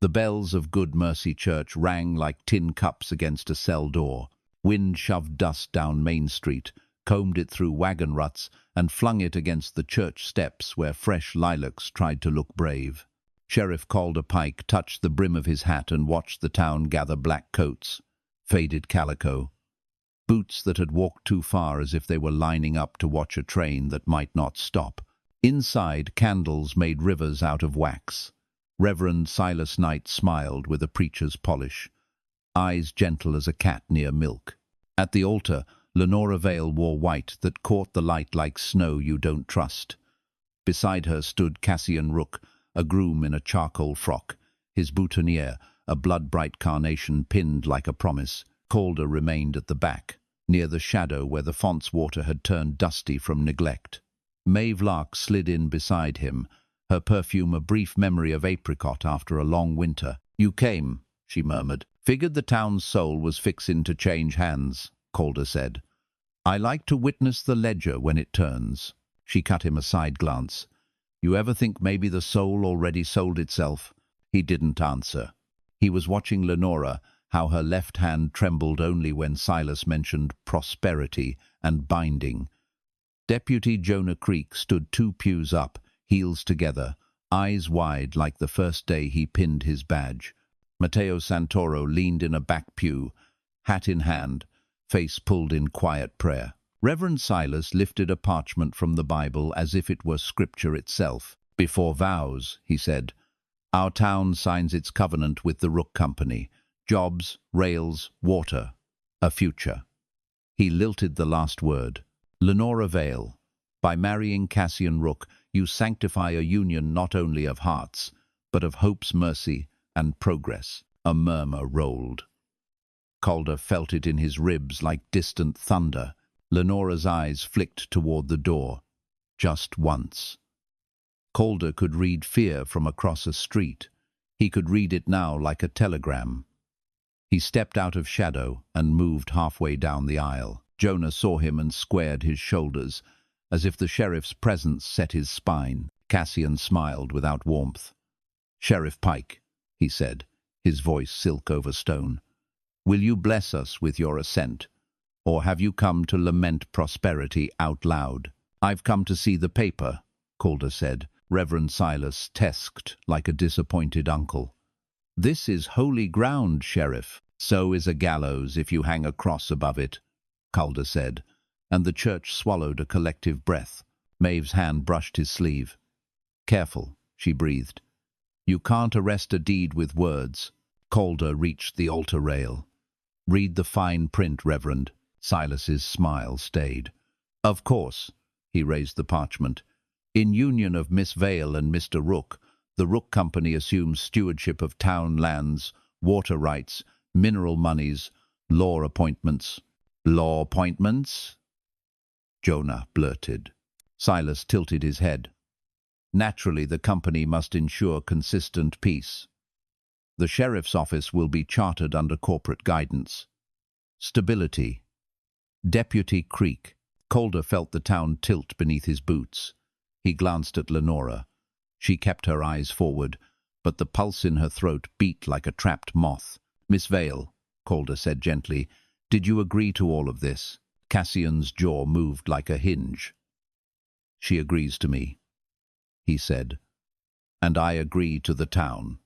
The bells of Good Mercy Church rang like tin cups against a cell door. Wind shoved dust down Main Street, combed it through wagon ruts, and flung it against the church steps where fresh lilacs tried to look brave. Sheriff Calder Pike touched the brim of his hat and watched the town gather black coats, faded calico, boots that had walked too far as if they were lining up to watch a train that might not stop. Inside, candles made rivers out of wax. Reverend Silas Knight smiled with a preacher's polish, eyes gentle as a cat near milk. At the altar, Lenora Vale wore white that caught the light like snow you don't trust. Beside her stood Cassian Rook, a groom in a charcoal frock, his boutonniere, a blood-bright carnation pinned like a promise. Calder remained at the back, near the shadow where the font's water had turned dusty from neglect. Maeve Lark slid in beside him, her perfume a brief memory of apricot after a long winter. "You came," she murmured. "Figured the town's soul was fixin' to change hands," Calder said. "I like to witness the ledger when it turns." She cut him a side glance. "You ever think maybe the soul already sold itself?" He didn't answer. He was watching Lenora, how her left hand trembled only when Silas mentioned prosperity and binding. Deputy Jonah Creek stood 2 pews up, heels together, eyes wide like the first day he pinned his badge. Mateo Santoro leaned in a back pew, hat in hand, face pulled in quiet prayer. Reverend Silas lifted a parchment from the Bible as if it were scripture itself. "Before vows," he said, "our town signs its covenant with the Rook Company. Jobs, rails, water, a future." He lilted the last word. "Lenora Vale, by marrying Cassian Rook, you sanctify a union not only of hearts, but of hope's mercy and progress." A murmur rolled. Calder felt it in his ribs like distant thunder. Lenora's eyes flicked toward the door, just once. Calder could read fear from across a street. He could read it now like a telegram. He stepped out of shadow and moved halfway down the aisle. Jonah saw him and squared his shoulders, as if the sheriff's presence set his spine. Cassian smiled without warmth. "Sheriff Pike," he said, his voice silk over stone, "will you bless us with your assent? Or have you come to lament prosperity out loud?" "I've come to see the paper," Calder said. Reverend Silas tesked like a disappointed uncle. "This is holy ground, Sheriff." "So is a gallows if you hang a cross above it," Calder said, and the church swallowed a collective breath. Maeve's hand brushed his sleeve. "Careful," she breathed. "You can't arrest a deed with words." Calder reached the altar rail. "Read the fine print, Reverend." Silas's smile stayed. "Of course." He raised the parchment. "In union of Miss Vale and Mr. Rook, the Rook Company assumes stewardship of town lands, water rights, mineral monies, law appointments." "Law appointments?" Jonah blurted. Silas tilted his head. "Naturally, the company must ensure consistent peace. The sheriff's office will be chartered under corporate guidance. Stability. Deputy Creek." Calder felt the town tilt beneath his boots. He glanced at Lenora. She kept her eyes forward, but the pulse in her throat beat like a trapped moth. "Miss Vale," Calder said gently, "did you agree to all of this?" Cassian's jaw moved like a hinge. "She agrees to me," he said, "and I agree to the town.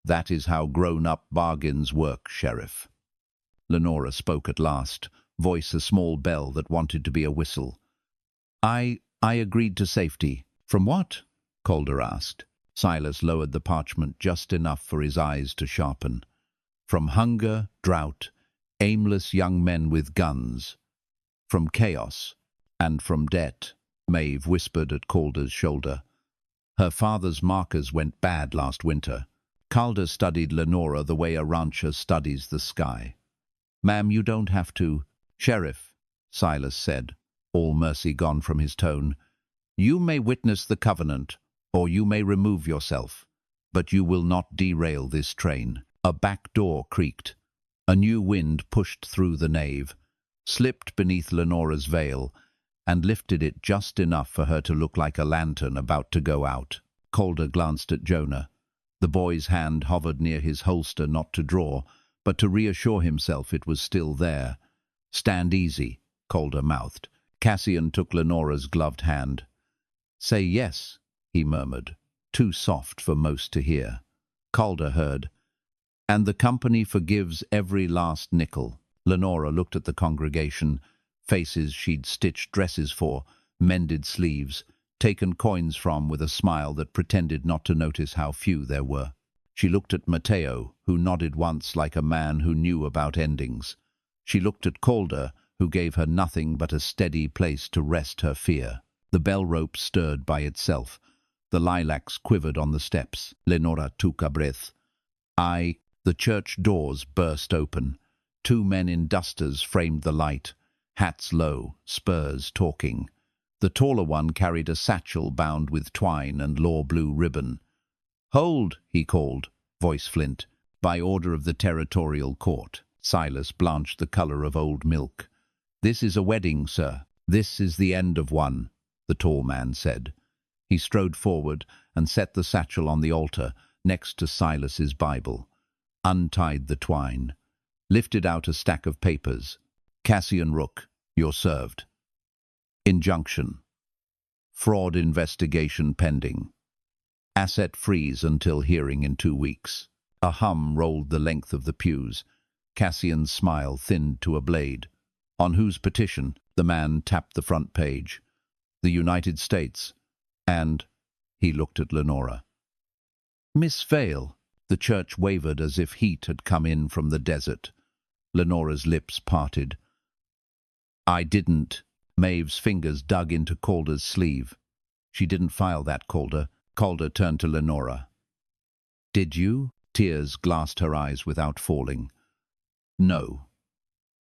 That is how grown-up bargains work, Sheriff." Lenora spoke at last, voice a small bell that wanted to be a whistle. I agreed to safety." "From what?" Calder asked. Silas lowered the parchment just enough for his eyes to sharpen. "From hunger, drought, aimless young men with guns. From chaos, and from debt," Maeve whispered at Calder's shoulder. "Her father's markers went bad last winter." Calder studied Lenora the way a rancher studies the sky. "Ma'am, you don't have to." "Sheriff," Silas said, all mercy gone from his tone, "you may witness the covenant, or you may remove yourself, but you will not derail this train." A back door creaked. A new wind pushed through the nave, slipped beneath Lenora's veil, and lifted it just enough for her to look like a lantern about to go out. Calder glanced at Jonah. The boy's hand hovered near his holster, not to draw, but to reassure himself it was still there. "Stand easy," Calder mouthed. Cassian took Lenora's gloved hand. "Say yes," he murmured, too soft for most to hear. Calder heard. "And the company forgives every last nickel." Lenora looked at the congregation, faces she'd stitched dresses for, mended sleeves, taken coins from with a smile that pretended not to notice how few there were. She looked at Mateo, who nodded once like a man who knew about endings. She looked at Calder, who gave her nothing but a steady place to rest her fear. The bell rope stirred by itself. The lilacs quivered on the steps. Lenora took a breath. The church doors burst open. 2 men in dusters framed the light, hats low, spurs talking. The taller one carried a satchel bound with twine and law blue ribbon. "Hold," he called, voice flint. "By order of the territorial court." Silas blanched the color of old milk. "This is a wedding, sir." "This is the end of one," the tall man said. He strode forward and set the satchel on the altar next to Silas's Bible, untied the twine, lifted out a stack of papers. "Cassian Rook, you're served. Injunction. Fraud investigation pending. Asset freeze until hearing in 2 weeks." A hum rolled the length of the pews. Cassian's smile thinned to a blade. "On whose petition?" The man tapped the front page. "The United States. And—" he looked at Lenora. "Miss Vale." The church wavered as if heat had come in from the desert. Lenora's lips parted. "I didn't." Maeve's fingers dug into Calder's sleeve. "She didn't file that, Calder." Calder turned to Lenora. "Did you?" Tears glassed her eyes without falling. "No.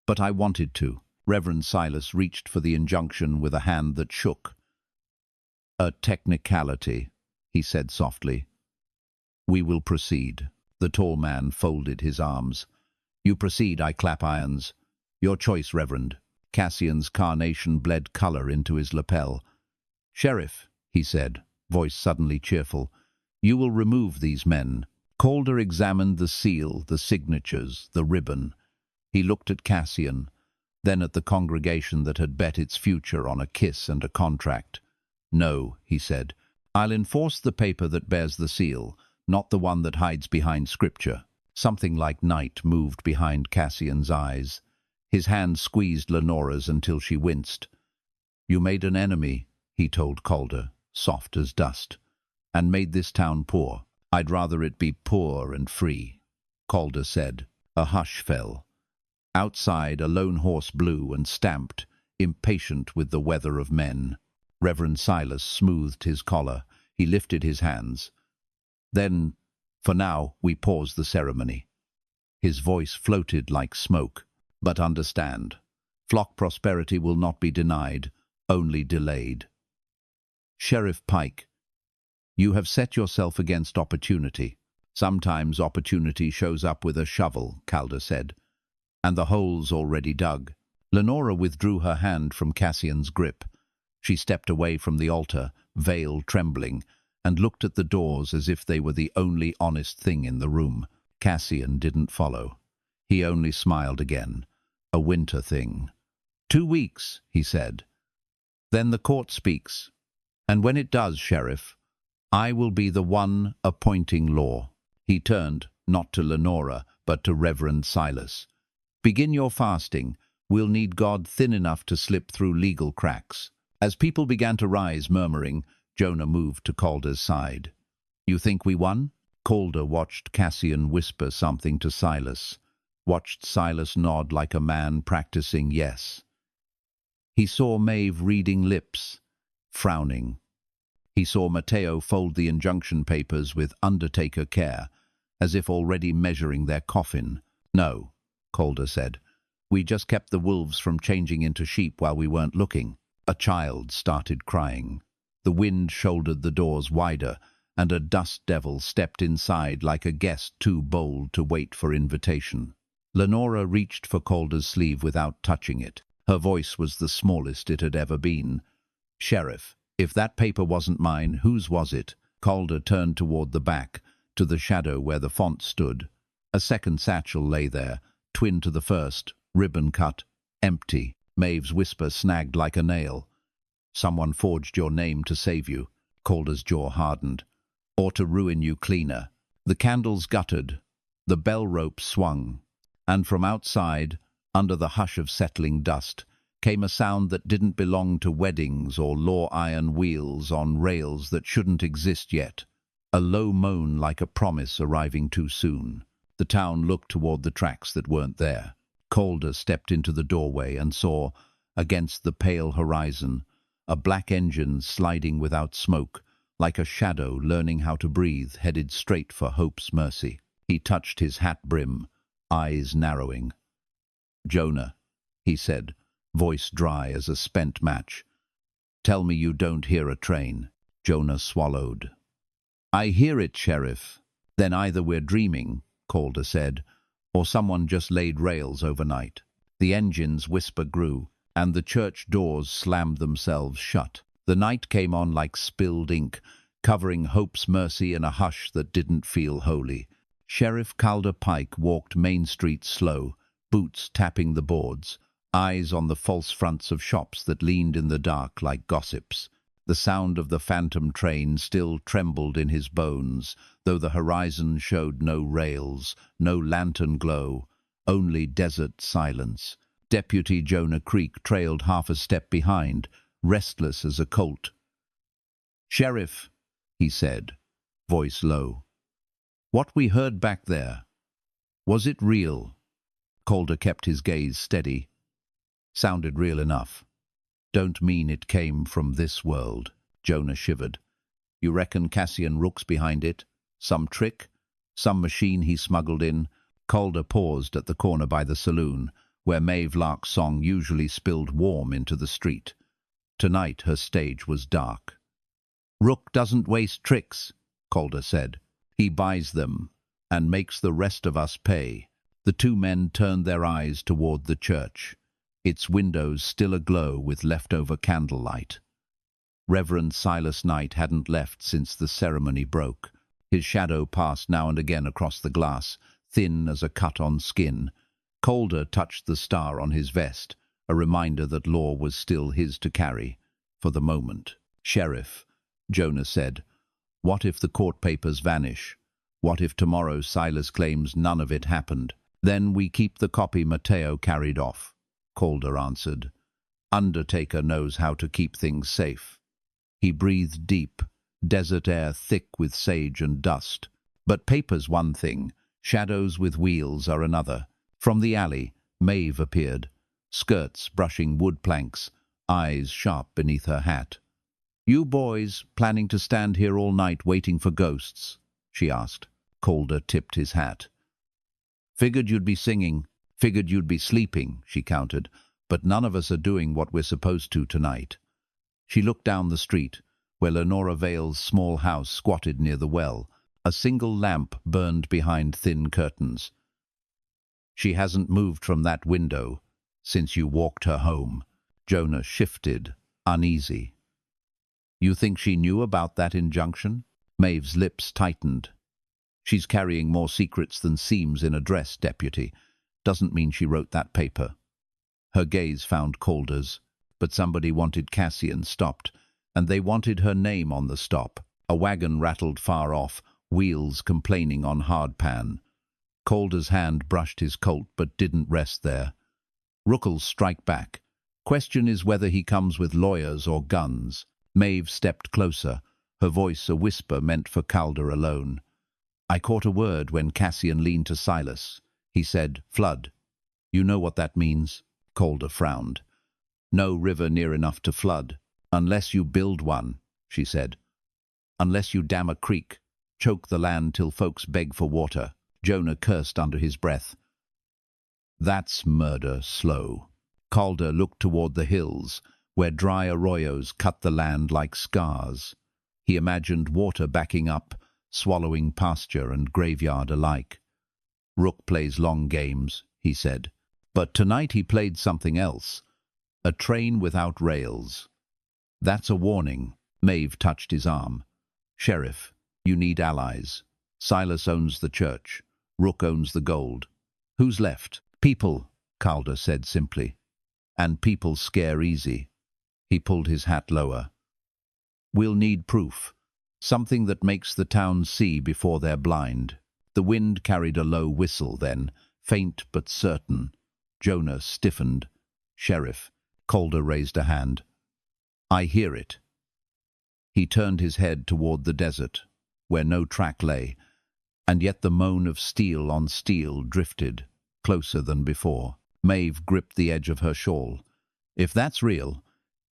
But I wanted to." Reverend Silas reached for the injunction with a hand that shook. "A technicality," he said softly. "We will proceed." The tall man folded his arms. "You proceed, I clap irons. Your choice, Reverend." Cassian's carnation bled color into his lapel. "Sheriff," he said, voice suddenly cheerful, "you will remove these men." Calder examined the seal, the signatures, the ribbon. He looked at Cassian, then at the congregation that had bet its future on a kiss and a contract. "No," he said, "I'll enforce the paper that bears the seal, not the one that hides behind Scripture." Something like night moved behind Cassian's eyes. His hand squeezed Lenora's until she winced. "You made an enemy," he told Calder, soft as dust, "and made this town poor." "I'd rather it be poor and free," Calder said. A hush fell. Outside, a lone horse blew and stamped, impatient with the weather of men. Reverend Silas smoothed his collar. He lifted his hands. "Then, for now, we pause the ceremony." His voice floated like smoke. "But understand, flock prosperity will not be denied, only delayed. Sheriff Pike, you have set yourself against opportunity. Sometimes opportunity shows up with a shovel," Calder said, "and the hole's already dug." Lenora withdrew her hand from Cassian's grip. She stepped away from the altar, veil trembling, and looked at the doors as if they were the only honest thing in the room. Cassian didn't follow. He only smiled again. A winter thing. 2 weeks, he said. Then the court speaks. And when it does, Sheriff, I will be the one appointing law. He turned, not to Lenora, but to Reverend Silas. Begin your fasting. We'll need God thin enough to slip through legal cracks. As people began to rise, murmuring, Jonah moved to Calder's side. You think we won? Calder watched Cassian whisper something to Silas, watched Silas nod like a man practicing yes. He saw Maeve reading lips, frowning. He saw Mateo fold the injunction papers with undertaker care, as if already measuring their coffin. No, Calder said. We just kept the wolves from changing into sheep while we weren't looking. A child started crying. The wind shouldered the doors wider, and a dust devil stepped inside like a guest too bold to wait for invitation. Lenora reached for Calder's sleeve without touching it. Her voice was the smallest it had ever been. Sheriff, if that paper wasn't mine, whose was it? Calder turned toward the back, to the shadow where the font stood. A second satchel lay there, twin to the first, ribbon cut, empty. Maeve's whisper snagged like a nail. "Someone forged your name to save you," Calder's jaw hardened. "Or to ruin you cleaner." The candles guttered, the bell rope swung, and from outside, under the hush of settling dust, came a sound that didn't belong to weddings or law iron wheels on rails that shouldn't exist yet. A low moan like a promise arriving too soon. The town looked toward the tracks that weren't there. Calder stepped into the doorway and saw, against the pale horizon, a black engine sliding without smoke, like a shadow learning how to breathe, headed straight for Hope's Mercy. He touched his hat brim, eyes narrowing. "Jonah," he said, voice dry as a spent match. "Tell me you don't hear a train." Jonah swallowed. "I hear it, Sheriff." "Then either we're dreaming," Calder said, "or someone just laid rails overnight." The engine's whisper grew, and the church doors slammed themselves shut. The night came on like spilled ink, covering Hope's Mercy in a hush that didn't feel holy. Sheriff Calder Pike walked Main Street slow, boots tapping the boards, eyes on the false fronts of shops that leaned in the dark like gossips. The sound of the phantom train still trembled in his bones, though the horizon showed no rails, no lantern glow, only desert silence. Deputy Jonah Creek trailed half a step behind, restless as a colt. "Sheriff," he said, voice low, "what we heard back there, was it real?" Calder kept his gaze steady. "Sounded real enough." "Don't mean it came from this world." Jonah shivered. "You reckon Cassian Rook's behind it? Some trick? Some machine he smuggled in?" Calder paused at the corner by the saloon, where Maeve Lark's song usually spilled warm into the street. Tonight her stage was dark. "Rook doesn't waste tricks," Calder said. "He buys them, and makes the rest of us pay." The two men turned their eyes toward the church, its windows still aglow with leftover candlelight. Reverend Silas Knight hadn't left since the ceremony broke. His shadow passed now and again across the glass, thin as a cut on skin. Calder touched the star on his vest, a reminder that law was still his to carry, for the moment. "Sheriff," Jonah said, "what if the court papers vanish? What if tomorrow Silas claims none of it happened? Then we keep the copy Mateo carried off," Calder answered. "Undertaker knows how to keep things safe." He breathed deep, desert air thick with sage and dust. "But paper's one thing, shadows with wheels are another." From the alley, Maeve appeared, skirts brushing wood planks, eyes sharp beneath her hat. "You boys planning to stand here all night waiting for ghosts?" she asked. Calder tipped his hat. "Figured you'd be singing, figured you'd be sleeping," she countered, "but none of us are doing what we're supposed to tonight." She looked down the street, where Lenora Vale's small house squatted near the well. A single lamp burned behind thin curtains. "She hasn't moved from that window since you walked her home." Jonah shifted, uneasy. "You think she knew about that injunction?" Maeve's lips tightened. "She's carrying more secrets than seams in a dress, deputy. Doesn't mean she wrote that paper." Her gaze found Calder's, but somebody wanted Cassian stopped, and they wanted her name on the stop. A wagon rattled far off, wheels complaining on hardpan. Calder's hand brushed his colt but didn't rest there. "Rook'll strike back. Question is whether he comes with lawyers or guns." Maeve stepped closer, her voice a whisper meant for Calder alone. "I caught a word when Cassian leaned to Silas. He said, 'Flood.' You know what that means?" Calder frowned. "No river near enough to flood. Unless you build one," she said. "Unless you dam a creek, choke the land till folks beg for water." Jonah cursed under his breath. "That's murder slow." Calder looked toward the hills, where dry arroyos cut the land like scars. He imagined water backing up, swallowing pasture and graveyard alike. "Rook plays long games," he said. But tonight he played something else. A train without rails. "That's a warning." Maeve touched his arm. "Sheriff, you need allies. Silas owns the church. Rook owns the gold. Who's left? People, Calder said simply. And people scare easy. He pulled his hat lower. We'll need proof. Something that makes the town see before they're blind. The wind carried a low whistle then, faint but certain. Jonah stiffened. Sheriff. Calder raised a hand. I hear it. He turned his head toward the desert, where no track lay, and yet the moan of steel on steel drifted, closer than before. Maeve gripped the edge of her shawl. If that's real,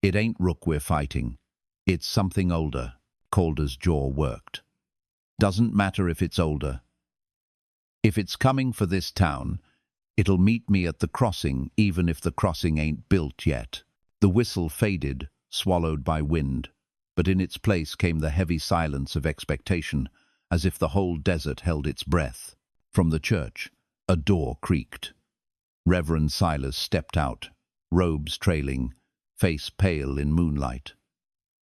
it ain't Rook we're fighting. It's something older. Calder's jaw worked. Doesn't matter if it's older. If it's coming for this town, it'll meet me at the crossing, even if the crossing ain't built yet. The whistle faded, swallowed by wind, but in its place came the heavy silence of expectation, as if the whole desert held its breath. From the church, a door creaked. Reverend Silas stepped out, robes trailing, face pale in moonlight.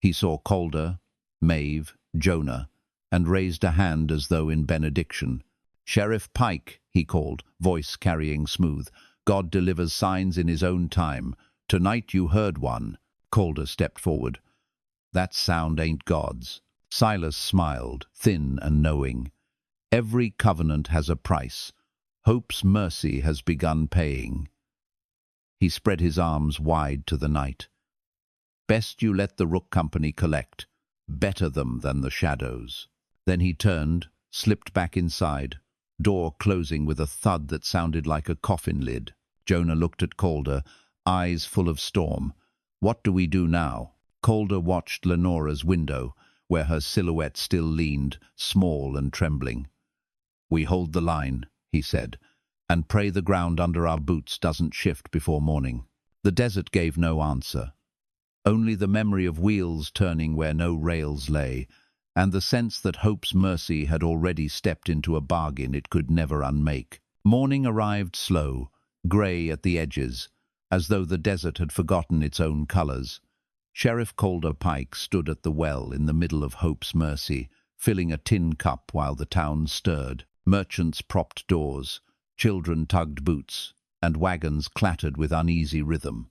He saw Calder, Maeve, Jonah, and raised a hand as though in benediction. Sheriff Pike, he called, voice carrying smooth. God delivers signs in his own time. Tonight you heard one. Calder stepped forward. That sound ain't God's. Silas smiled, thin and knowing. Every covenant has a price. Hope's mercy has begun paying. He spread his arms wide to the night. Best you let the Rook Company collect. Better them than the shadows. Then he turned, slipped back inside, door closing with a thud that sounded like a coffin lid. Jonah looked at Calder, eyes full of storm. What do we do now? Calder watched Lenora's window, where her silhouette still leaned, small and trembling. We hold the line, he said, and pray the ground under our boots doesn't shift before morning. The desert gave no answer. Only the memory of wheels turning where no rails lay, and the sense that Hope's mercy had already stepped into a bargain it could never unmake. Morning arrived slow, grey at the edges, as though the desert had forgotten its own colours. Sheriff Calder Pike stood at the well in the middle of Hope's mercy, filling a tin cup while the town stirred. Merchants propped doors, children tugged boots, and wagons clattered with uneasy rhythm.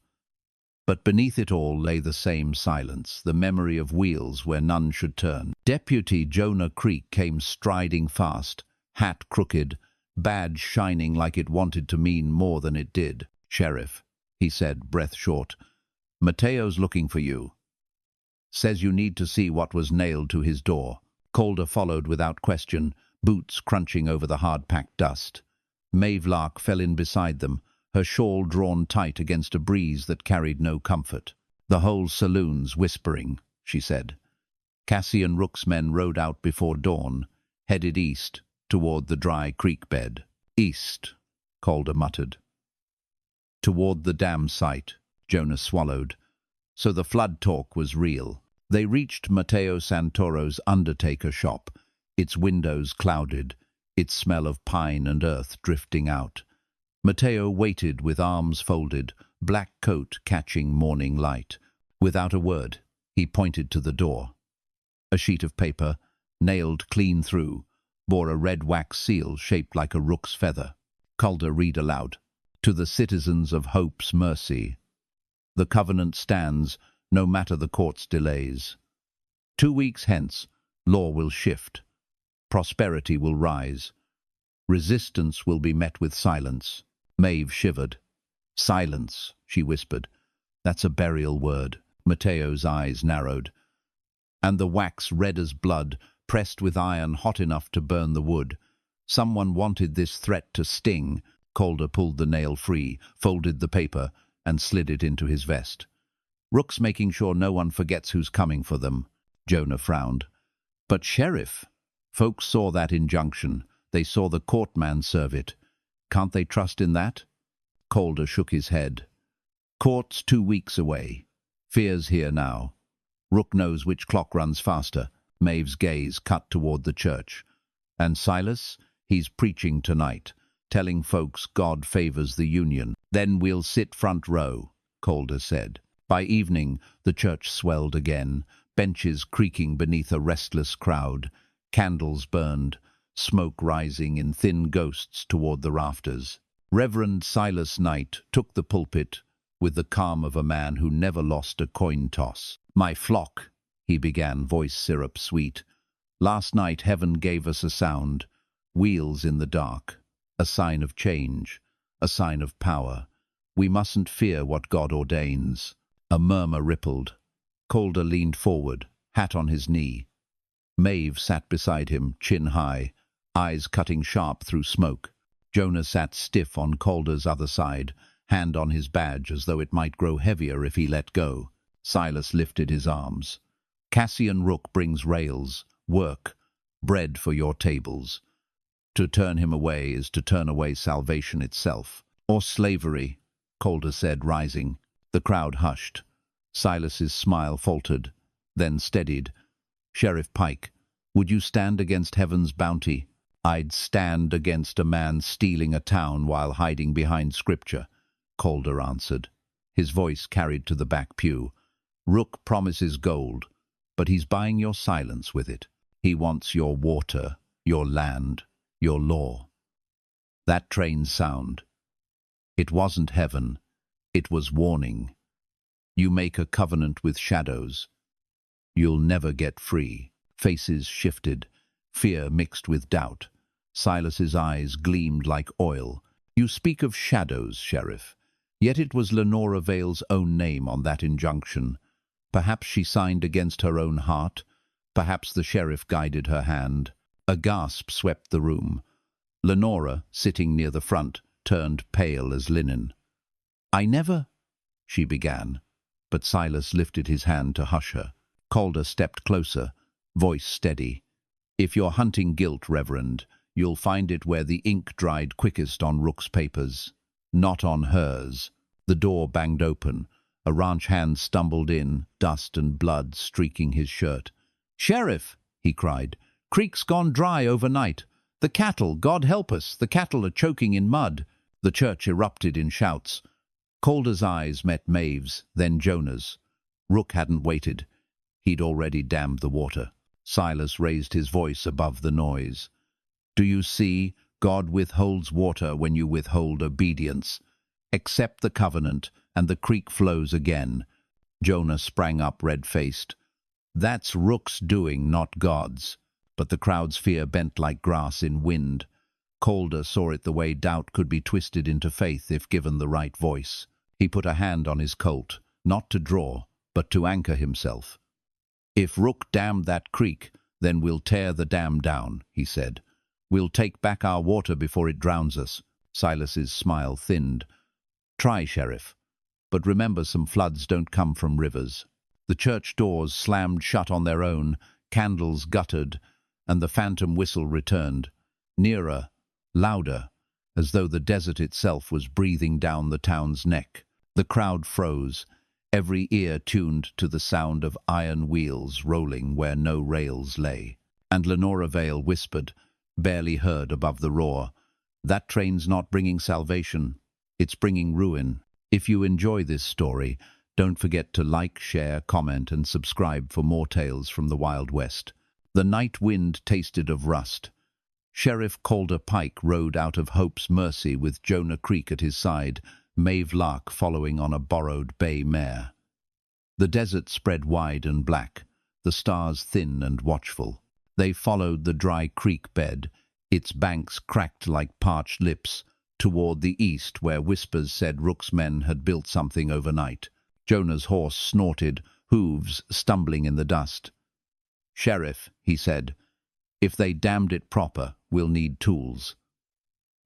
But beneath it all lay the same silence, the memory of wheels where none should turn. Deputy Jonah Creek came striding fast, hat crooked, badge shining like it wanted to mean more than it did. Sheriff, he said, breath short, Mateo's looking for you. Says you need to see what was nailed to his door. Calder followed without question, boots crunching over the hard-packed dust. Maeve Lark fell in beside them, her shawl drawn tight against a breeze that carried no comfort. The whole saloon's whispering, she said. Cassian Rook's men rode out before dawn, headed east, toward the dry creek bed. East, Calder muttered. Toward the dam site, Jonah swallowed. So the flood talk was real. They reached Mateo Santoro's undertaker shop, its windows clouded, its smell of pine and earth drifting out. Mateo waited with arms folded, black coat catching morning light. Without a word, he pointed to the door. A sheet of paper, nailed clean through, bore a red wax seal shaped like a rook's feather. Calder read aloud, To the citizens of Hope's mercy. The covenant stands, no matter the court's delays. 2 weeks hence, law will shift. Prosperity will rise. Resistance will be met with silence. Maeve shivered. Silence, she whispered. That's a burial word. Mateo's eyes narrowed. And the wax red as blood, pressed with iron hot enough to burn the wood. Someone wanted this threat to sting. Calder pulled the nail free, folded the paper, and slid it into his vest. Rook's making sure no one forgets who's coming for them. Jonah frowned. But Sheriff, folks saw that injunction. They saw the courtman serve it. Can't they trust in that? Calder shook his head. Court's 2 weeks away. Fear's here now. Rook knows which clock runs faster. Maeve's gaze cut toward the church. And Silas? He's preaching tonight, telling folks God favors the Union. Then we'll sit front row, Calder said. By evening, the church swelled again, benches creaking beneath a restless crowd. Candles burned. smoke rising in thin ghosts toward the rafters. Reverend Silas Knight took the pulpit with the calm of a man who never lost a coin toss. "My flock," he began, voice syrup sweet. "Last night heaven gave us a sound, wheels in the dark, a sign of change, a sign of power. We mustn't fear what God ordains." A murmur rippled. Calder leaned forward, hat on his knee. Maeve sat beside him, chin high, eyes cutting sharp through smoke. Jonah sat stiff on Calder's other side, hand on his badge as though it might grow heavier if he let go. Silas lifted his arms. "Cassian Rook brings rails, work, bread for your tables. To turn him away is to turn away salvation itself. Or slavery," Calder said, rising. The crowd hushed. Silas's smile faltered, then steadied. "Sheriff Pike, would you stand against heaven's bounty?" "I'd stand against a man stealing a town while hiding behind scripture," Calder answered. His voice carried to the back pew. "Rook promises gold, but he's buying your silence with it. He wants your water, your land, your law." That train's sound. It wasn't heaven. It was warning. You make a covenant with shadows. You'll never get free. Faces shifted, fear mixed with doubt. Silas's eyes gleamed like oil. "You speak of shadows, Sheriff. Yet it was Lenora Vale's own name on that injunction. Perhaps she signed against her own heart. Perhaps the sheriff guided her hand." A gasp swept the room. Lenora, sitting near the front, turned pale as linen. "I never—" she began, but Silas lifted his hand to hush her. Calder stepped closer, voice steady. "If you're hunting guilt, Reverend, you'll find it where the ink dried quickest on Rook's papers, not on hers." The door banged open. A ranch hand stumbled in, dust and blood streaking his shirt. "Sheriff," he cried, "Creek's gone dry overnight. The cattle, God help us, the cattle are choking in mud." The church erupted in shouts. Calder's eyes met Maeve's, then Jonah's. Rook hadn't waited. He'd already dammed the water. Silas raised his voice above the noise. "Do you see? God withholds water when you withhold obedience. Accept the covenant, and the creek flows again." Jonah sprang up red-faced. "That's Rook's doing, not God's." But the crowd's fear bent like grass in wind. Calder saw it the way doubt could be twisted into faith if given the right voice. He put a hand on his colt, not to draw, but to anchor himself. "If Rook dammed that creek, then we'll tear the dam down," he said. "We'll take back our water before it drowns us." Silas's smile thinned. "Try, Sheriff. But remember, some floods don't come from rivers." The church doors slammed shut on their own, candles guttered, and the phantom whistle returned. Nearer, louder, as though the desert itself was breathing down the town's neck. The crowd froze, every ear tuned to the sound of iron wheels rolling where no rails lay. And Lenora Vale whispered, barely heard above the roar, "That train's not bringing salvation, it's bringing ruin." If you enjoy this story, don't forget to like, share, comment, and subscribe for more tales from the Wild West. The night wind tasted of rust. Sheriff Calder Pike rode out of Hope's Mercy with Jonah Creek at his side, Maeve Lark following on a borrowed bay mare. The desert spread wide and black, the stars thin and watchful. They followed the dry creek bed, its banks cracked like parched lips, toward the east where whispers said Rook's men had built something overnight. Jonah's horse snorted, hooves stumbling in the dust. "Sheriff," he said, "if they damned it proper, we'll need tools.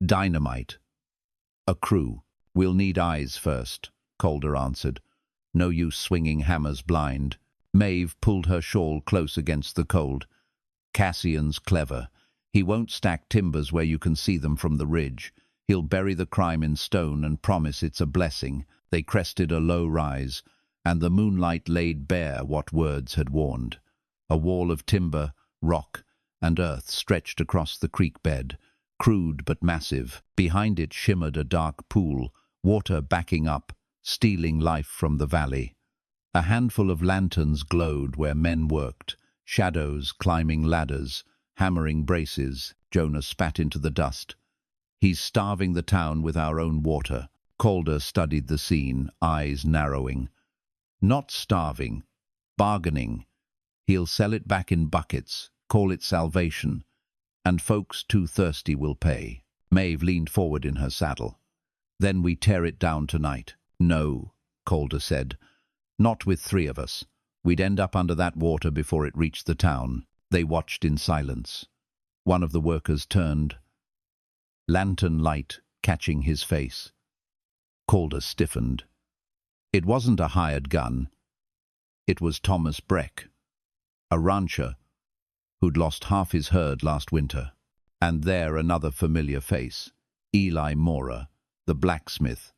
Dynamite. A crew. We'll need eyes first," Calder answered. "No use swinging hammers blind." Maeve pulled her shawl close against the cold. "Cassian's clever. He won't stack timbers where you can see them from the ridge. He'll bury the crime in stone and promise it's a blessing." They crested a low rise, and the moonlight laid bare what words had warned. A wall of timber, rock, and earth stretched across the creek bed, crude but massive. Behind it shimmered a dark pool, water backing up, stealing life from the valley. A handful of lanterns glowed where men worked, shadows climbing ladders, hammering braces. Jonah spat into the dust. He's starving the town with our own water. Calder studied the scene, eyes narrowing. Not starving, bargaining. He'll sell it back in buckets, call it salvation, and folks too thirsty will pay. Maeve leaned forward in her saddle. Then we tear it down tonight. No, Calder said. Not with three of us. We'd end up under that water before it reached the town. They watched in silence. One of the workers turned, lantern light catching his face. Calder stiffened. It wasn't a hired gun. It was Thomas Breck, a rancher who'd lost half his herd last winter. And there another familiar face, Eli Mora, the blacksmith.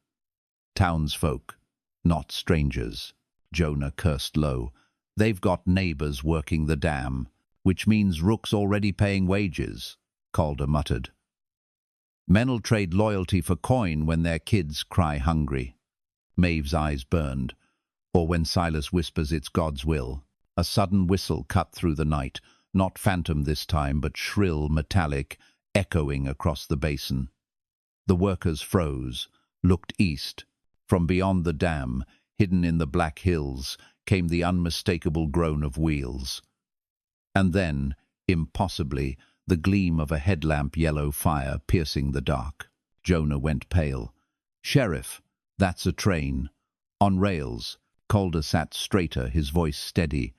Townsfolk, not strangers. Jonah cursed low. They've got neighbors working the dam, which means Rook's already paying wages, Calder muttered. Men'll trade loyalty for coin when their kids cry hungry. Maeve's eyes burned. Or when Silas whispers it's God's will. A sudden whistle cut through the night, not phantom this time, but shrill, metallic, echoing across the basin. The workers froze, looked east. From beyond the dam, hidden in the black hills, came the unmistakable groan of wheels. And then, impossibly, the gleam of a headlamp yellow fire piercing the dark. Jonah went pale. Sheriff, that's a train. On rails. Calder sat straighter, his voice steady.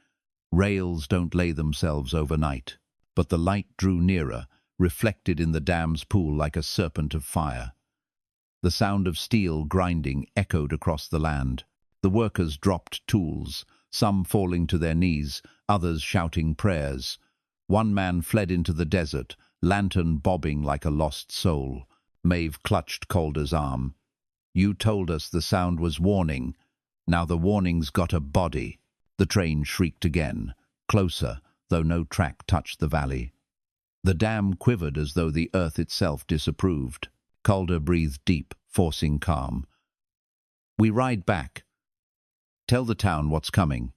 Rails don't lay themselves overnight. But the light drew nearer, reflected in the dam's pool like a serpent of fire. The sound of steel grinding echoed across the land. The workers dropped tools, some falling to their knees, others shouting prayers. One man fled into the desert, lantern bobbing like a lost soul. Maeve clutched Calder's arm. You told us the sound was warning. Now the warning's got a body. The train shrieked again, closer, though no track touched the valley. The dam quivered as though the earth itself disapproved. Calder breathed deep, forcing calm. We ride back. Tell the town what's coming.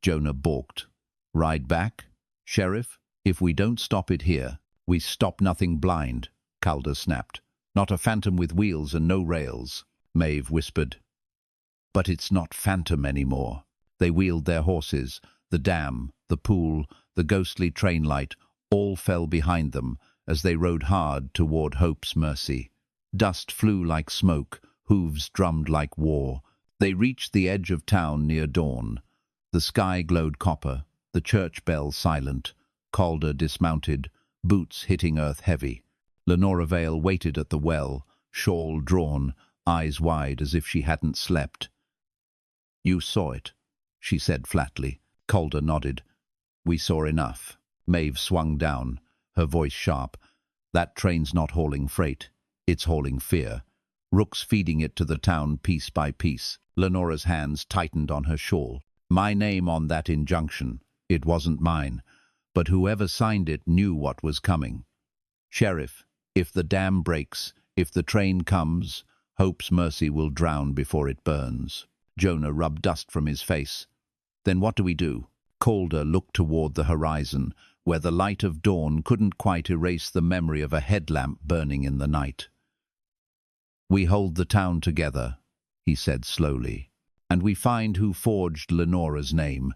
Jonah balked. Ride back? Sheriff, if we don't stop it here, we stop nothing blind, Calder snapped. Not a phantom with wheels and no rails, Maeve whispered. But it's not phantom anymore. They wheeled their horses. The dam, the pool, the ghostly train light, all fell behind them as they rode hard toward Hope's mercy. Dust flew like smoke, hooves drummed like war. They reached the edge of town near dawn. The sky glowed copper, the church bell silent. Calder dismounted, boots hitting earth heavy. Lenora Vale waited at the well, shawl drawn, eyes wide as if she hadn't slept. You saw it, she said flatly. Calder nodded. We saw enough. Maeve swung down, her voice sharp. That train's not hauling freight. It's hauling fear. Rook's feeding it to the town piece by piece. Lenora's hands tightened on her shawl. My name on that injunction. It wasn't mine. But whoever signed it knew what was coming. Sheriff, if the dam breaks, if the train comes, Hope's mercy will drown before it burns. Jonah rubbed dust from his face. Then what do we do? Calder looked toward the horizon, where the light of dawn couldn't quite erase the memory of a headlamp burning in the night. We hold the town together, he said slowly, and we find who forged Lenora's name.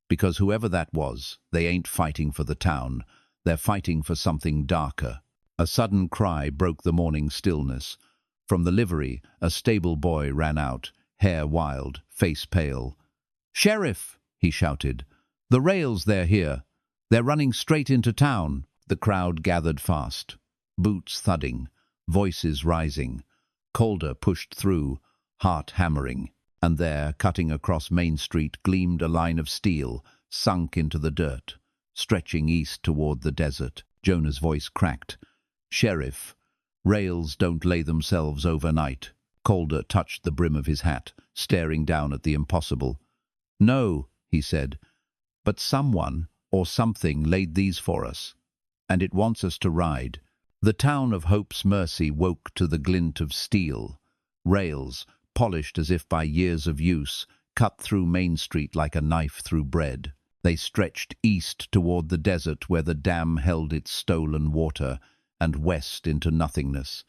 Because whoever that was, they ain't fighting for the town. They're fighting for something darker. A sudden cry broke the morning stillness. From the livery, a stable boy ran out, hair wild, face pale. Sheriff, he shouted. The rails, they're here. They're running straight into town. The crowd gathered fast. Boots thudding, voices rising. Calder pushed through, heart hammering. And there, cutting across Main Street, gleamed a line of steel, sunk into the dirt, stretching east toward the desert. Jonah's voice cracked. Sheriff, rails don't lay themselves overnight. Calder touched the brim of his hat, staring down at the impossible. No, he said, but someone or something laid these for us, and it wants us to ride. The town of Hope's mercy woke to the glint of steel. Rails, polished as if by years of use, cut through Main Street like a knife through bread. They stretched east toward the desert where the dam held its stolen water, and west into nothingness.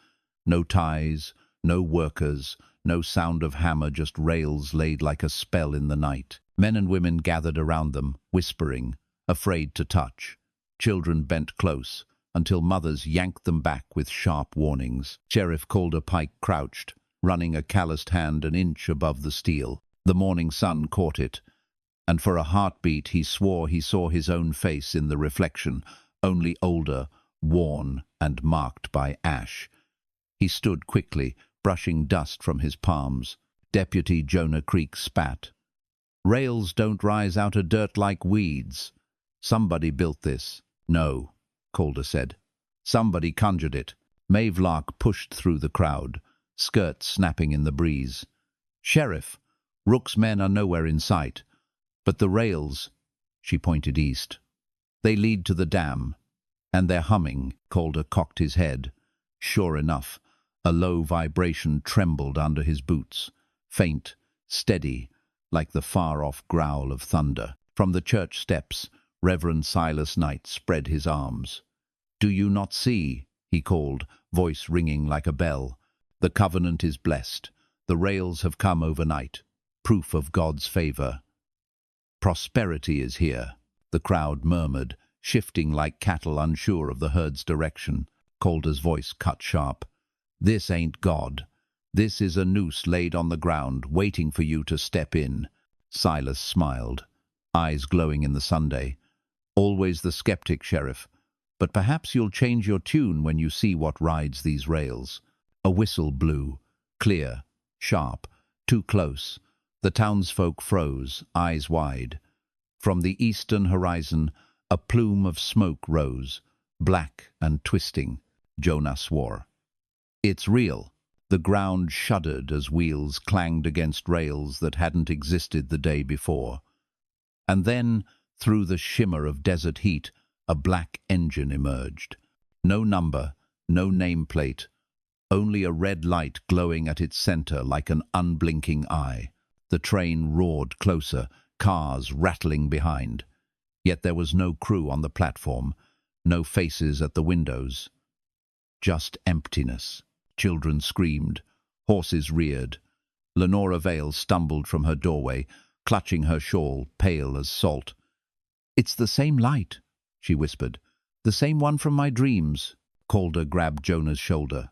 No ties, no workers, no sound of hammer, just rails laid like a spell in the night. Men and women gathered around them, whispering, afraid to touch. Children bent close, until mothers yanked them back with sharp warnings. Sheriff Calder Pike crouched, running a calloused hand an inch above the steel. The morning sun caught it, and for a heartbeat he swore he saw his own face in the reflection, only older, worn and marked by ash. He stood quickly, brushing dust from his palms. Deputy Jonah Creek spat. "Rails don't rise out of dirt like weeds. Somebody built this." "No," Calder said. "Somebody conjured it." Maeve Lark pushed through the crowd, skirts snapping in the breeze. "Sheriff, Rook's men are nowhere in sight. But the rails," she pointed east, "they lead to the dam. And they're humming." Calder cocked his head. Sure enough, a low vibration trembled under his boots, faint, steady, like the far-off growl of thunder. From the church steps, Reverend Silas Knight spread his arms. "Do you not see?" he called, voice ringing like a bell. "The covenant is blessed. The rails have come overnight. Proof of God's favor. Prosperity is here." The crowd murmured, shifting like cattle unsure of the herd's direction. Calder's voice cut sharp. "This ain't God. This is a noose laid on the ground, waiting for you to step in." Silas smiled, eyes glowing in the Sunday. "Always the skeptic, Sheriff. But perhaps you'll change your tune when you see what rides these rails." A whistle blew, clear, sharp, too close. The townsfolk froze, eyes wide. From the eastern horizon, a plume of smoke rose, black and twisting. Jonah swore. "It's real." The ground shuddered as wheels clanged against rails that hadn't existed the day before. And then, through the shimmer of desert heat, a black engine emerged. No number, no nameplate, only a red light glowing at its center like an unblinking eye. The train roared closer, cars rattling behind. Yet there was no crew on the platform, no faces at the windows. Just emptiness. Children screamed. Horses reared. Lenora Vale stumbled from her doorway, clutching her shawl, pale as salt. "It's the same light," she whispered. "The same one from my dreams." Calder grabbed Jonah's shoulder.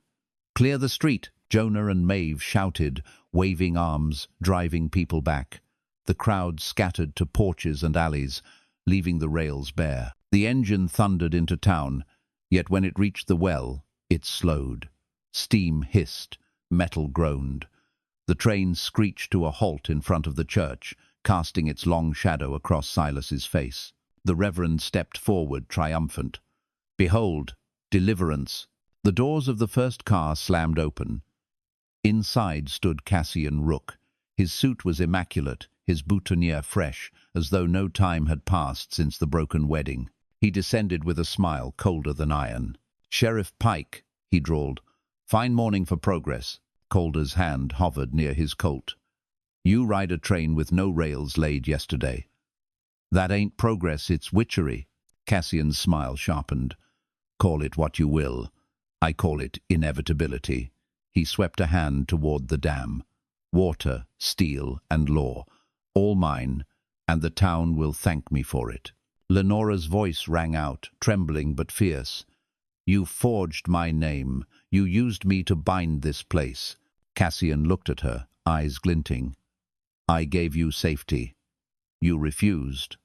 "Clear the street!" Jonah and Maeve shouted, waving arms, driving people back. The crowd scattered to porches and alleys, leaving the rails bare. The engine thundered into town, yet when it reached the well, it slowed. Steam hissed, metal groaned. The train screeched to a halt in front of the church, casting its long shadow across Silas's face. The Reverend stepped forward, triumphant. "Behold, deliverance!" The doors of the first car slammed open. Inside stood Cassian Rook. His suit was immaculate, his boutonniere fresh, as though no time had passed since the broken wedding. He descended with a smile colder than iron. "Sheriff Pike," he drawled. "Fine morning for progress." Calder's hand hovered near his colt. "You ride a train with no rails laid yesterday." "That ain't progress, it's witchery." Cassian's smile sharpened. "Call it what you will. I call it inevitability." He swept a hand toward the dam. "Water, steel, and law, all mine, and the town will thank me for it." Lenora's voice rang out, trembling but fierce. "You forged my name. You used me to bind this place." Cassian looked at her, eyes glinting. "I gave you safety. You refused.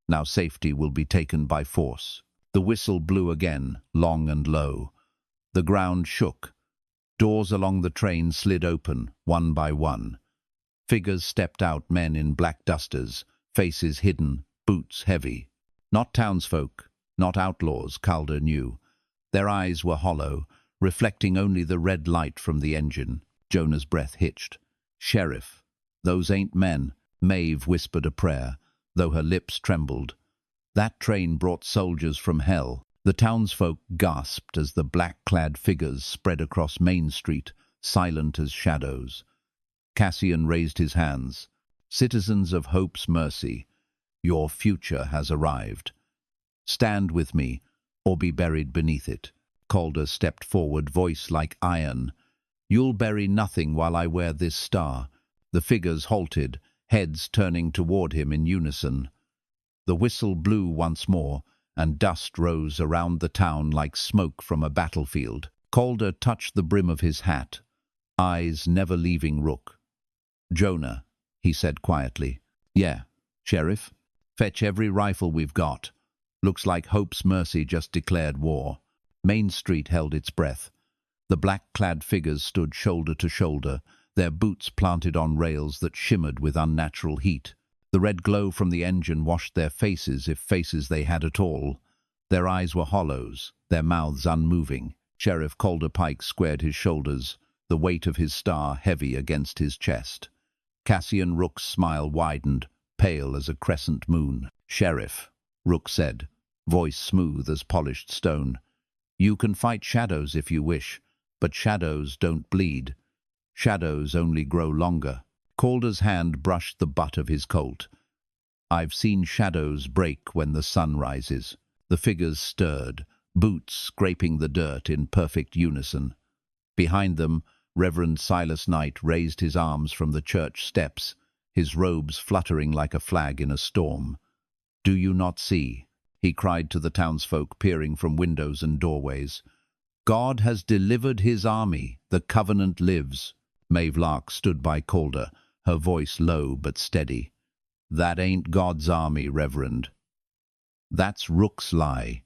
Now safety will be taken by force." The whistle blew again, long and low. The ground shook. Doors along the train slid open, one by one. Figures stepped out, men in black dusters, faces hidden, boots heavy. Not townsfolk, not outlaws, Calder knew. Their eyes were hollow, reflecting only the red light from the engine. Jonah's breath hitched. "Sheriff, those ain't men." Maeve whispered a prayer, though her lips trembled. "That train brought soldiers from hell." The townsfolk gasped as the black-clad figures spread across Main Street, silent as shadows. Cassian raised his hands. "Citizens of Hope's mercy, Your future has arrived. Stand with me, or be buried beneath it. Calder stepped forward, voice like iron. You'll bury nothing while I wear this star. The figures halted, heads turning toward him in unison. The whistle blew once more, and dust rose around the town like smoke from a battlefield. Calder touched the brim of his hat, eyes never leaving Rook. "Jonah," he said quietly. "Yeah, Sheriff? Fetch every rifle we've got. Looks like Hope's Mercy just declared war." Main Street held its breath. The black-clad figures stood shoulder to shoulder, their boots planted on rails that shimmered with unnatural heat. The red glow from the engine washed their faces, if faces they had at all. Their eyes were hollows, their mouths unmoving. Sheriff Calder Pike squared his shoulders, the weight of his star heavy against his chest. Cassian Rook's smile widened, pale as a crescent moon. "Sheriff," Rook said, voice smooth as polished stone, "you can fight shadows if you wish, but shadows don't bleed. Shadows only grow longer." Calder's hand brushed the butt of his Colt. "I've seen shadows break when the sun rises." The figures stirred, boots scraping the dirt in perfect unison. Behind them, Reverend Silas Knight raised his arms from the church steps, his robes fluttering like a flag in a storm. "Do you not see?" he cried to the townsfolk peering from windows and doorways. "God has delivered his army. The covenant lives." Maeve Lark stood by Calder, her voice low but steady. "That ain't God's army, Reverend. That's Rook's lie,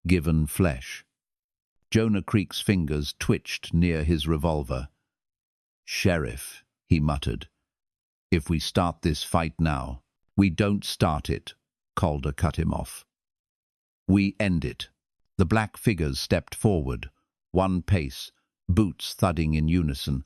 given flesh." Jonah Creek's fingers twitched near his revolver. "Sheriff," he muttered, "if we start this fight now—" "We don't start it," Calder cut him off. "We end it." The black figures stepped forward, one pace, boots thudding in unison.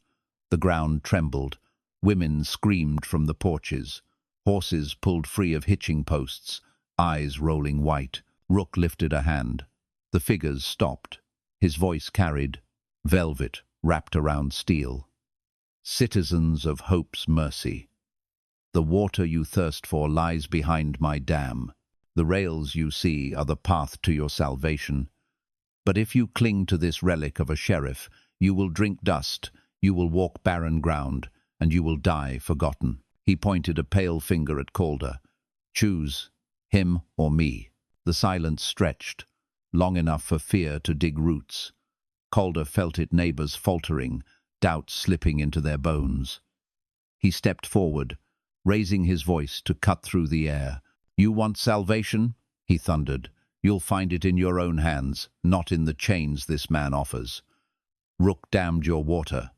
The ground trembled. Women screamed from the porches. Horses pulled free of hitching posts, eyes rolling white. Rook lifted a hand. The figures stopped. His voice carried, velvet wrapped around steel. "Citizens of Hope's Mercy, the water you thirst for lies behind my dam. The rails you see are the path to your salvation. But if you cling to this relic of a sheriff, you will drink dust, you will walk barren ground, and you will die forgotten." He pointed a pale finger at Calder. "Choose, him or me." The silence stretched, long enough for fear to dig roots. Calder felt it, neighbors faltering, doubt slipping into their bones. He stepped forward, raising his voice to cut through the air. "You want salvation?" he thundered. "You'll find it in your own hands, not in the chains this man offers. Rook dammed your water.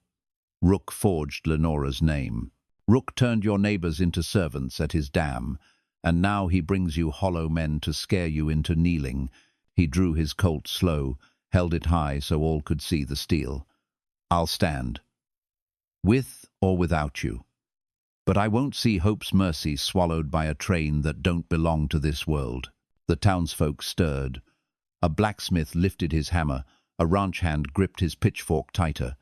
Rook forged Lenora's name. Rook turned your neighbors into servants at his dam, and now he brings you hollow men to scare you into kneeling." He drew his Colt slow, held it high so all could see the steel. "I'll stand, with or without you. But I won't see Hope's Mercy swallowed by a train that don't belong to this world." The townsfolk stirred. A blacksmith lifted his hammer, a ranch hand gripped his pitchfork tighter.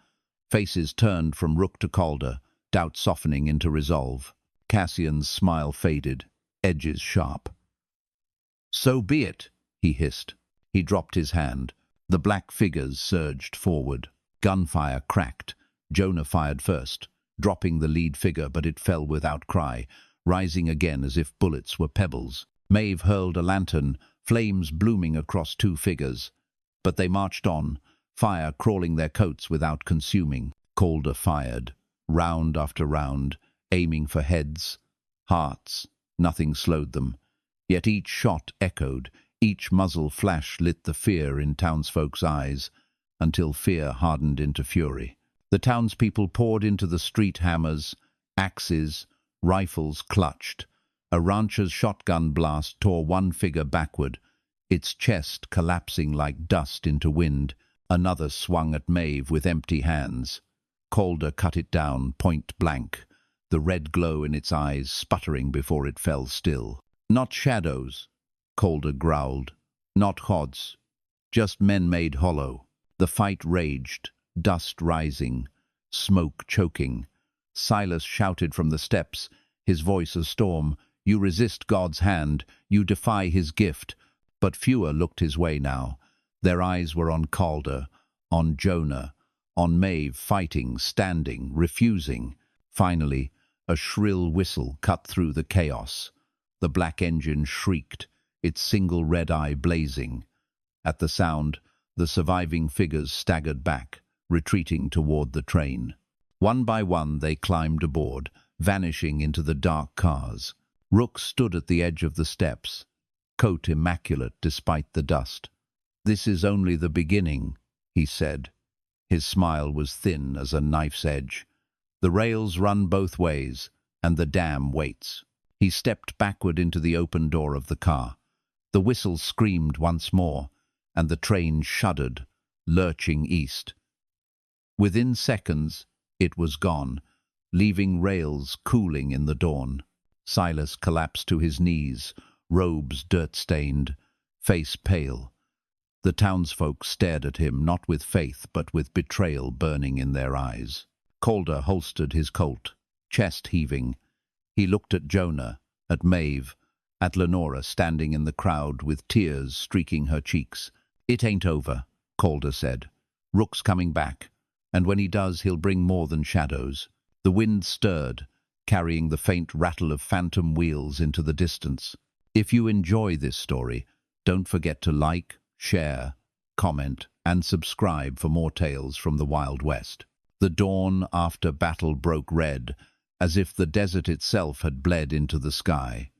Faces turned from Rook to Calder, doubt softening into resolve. Cassian's smile faded, edges sharp. "So be it," he hissed. He dropped his hand. The black figures surged forward. Gunfire cracked. Jonah fired first, dropping the lead figure, but it fell without cry, rising again as if bullets were pebbles. Maeve hurled a lantern, flames blooming across two figures. But they marched on, fire crawling their coats without consuming. Calder fired, round after round, aiming for heads, hearts. Nothing slowed them. Yet each shot echoed, each muzzle flash lit the fear in townsfolk's eyes, until fear hardened into fury. The townspeople poured into the street, hammers, axes, rifles clutched. A rancher's shotgun blast tore one figure backward, its chest collapsing like dust into wind. Another swung at Maeve with empty hands. Calder cut it down, point blank, the red glow in its eyes sputtering before it fell still. "Not shadows," Calder growled. "Not hods. Just men made hollow." The fight raged, dust rising, smoke choking. Silas shouted from the steps, his voice a storm. You resist God's hand, you defy his gift. But fewer looked his way now. Their eyes were on Calder, on Jonah, on Maeve, fighting, standing, refusing. Finally, a shrill whistle cut through the chaos. The black engine shrieked, its single red eye blazing. At the sound, the surviving figures staggered back, retreating toward the train. One by one they climbed aboard, vanishing into the dark cars. Rook stood at the edge of the steps, coat immaculate despite the dust. "This is only the beginning," he said. His smile was thin as a knife's edge. "The rails run both ways, and the dam waits." He stepped backward into the open door of the car. The whistle screamed once more, and the train shuddered, lurching east. Within seconds, it was gone, leaving rails cooling in the dawn. Silas collapsed to his knees, robes dirt-stained, face pale. The townsfolk stared at him, not with faith, but with betrayal burning in their eyes. Calder holstered his Colt, chest heaving. He looked at Jonah, at Maeve, at Lenora standing in the crowd with tears streaking her cheeks. "It ain't over," Calder said. "Rook's coming back, and when he does, he'll bring more than shadows." The wind stirred, carrying the faint rattle of phantom wheels into the distance. If you enjoy this story, don't forget to like, share, comment, and subscribe for more tales from the Wild West. The dawn after battle broke red, as if the desert itself had bled into the sky.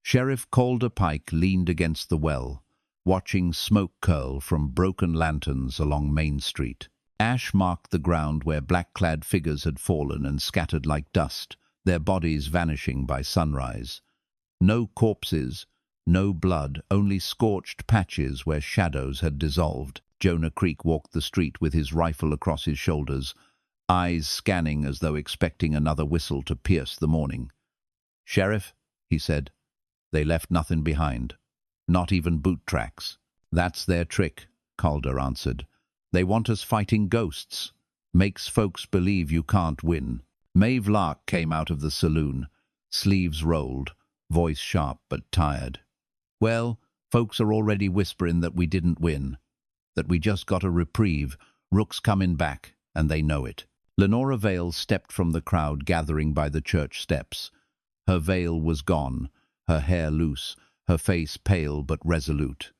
Sheriff Calder Pike leaned against the well, watching smoke curl from broken lanterns along Main Street. Ash marked the ground where black-clad figures had fallen and scattered like dust, their bodies vanishing by sunrise. No corpses, no blood, only scorched patches where shadows had dissolved. Jonah Creek walked the street with his rifle across his shoulders, eyes scanning as though expecting another whistle to pierce the morning. "Sheriff," he said, "they left nothing behind, not even boot tracks." "That's their trick," Calder answered. "They want us fighting ghosts. Makes folks believe you can't win." Maeve Lark came out of the saloon, sleeves rolled, voice sharp but tired. "Well, folks are already whispering that we didn't win, that we just got a reprieve. Rook's coming back, and they know it." Lenora Vale stepped from the crowd gathering by the church steps. Her veil was gone, her hair loose, her face pale but resolute.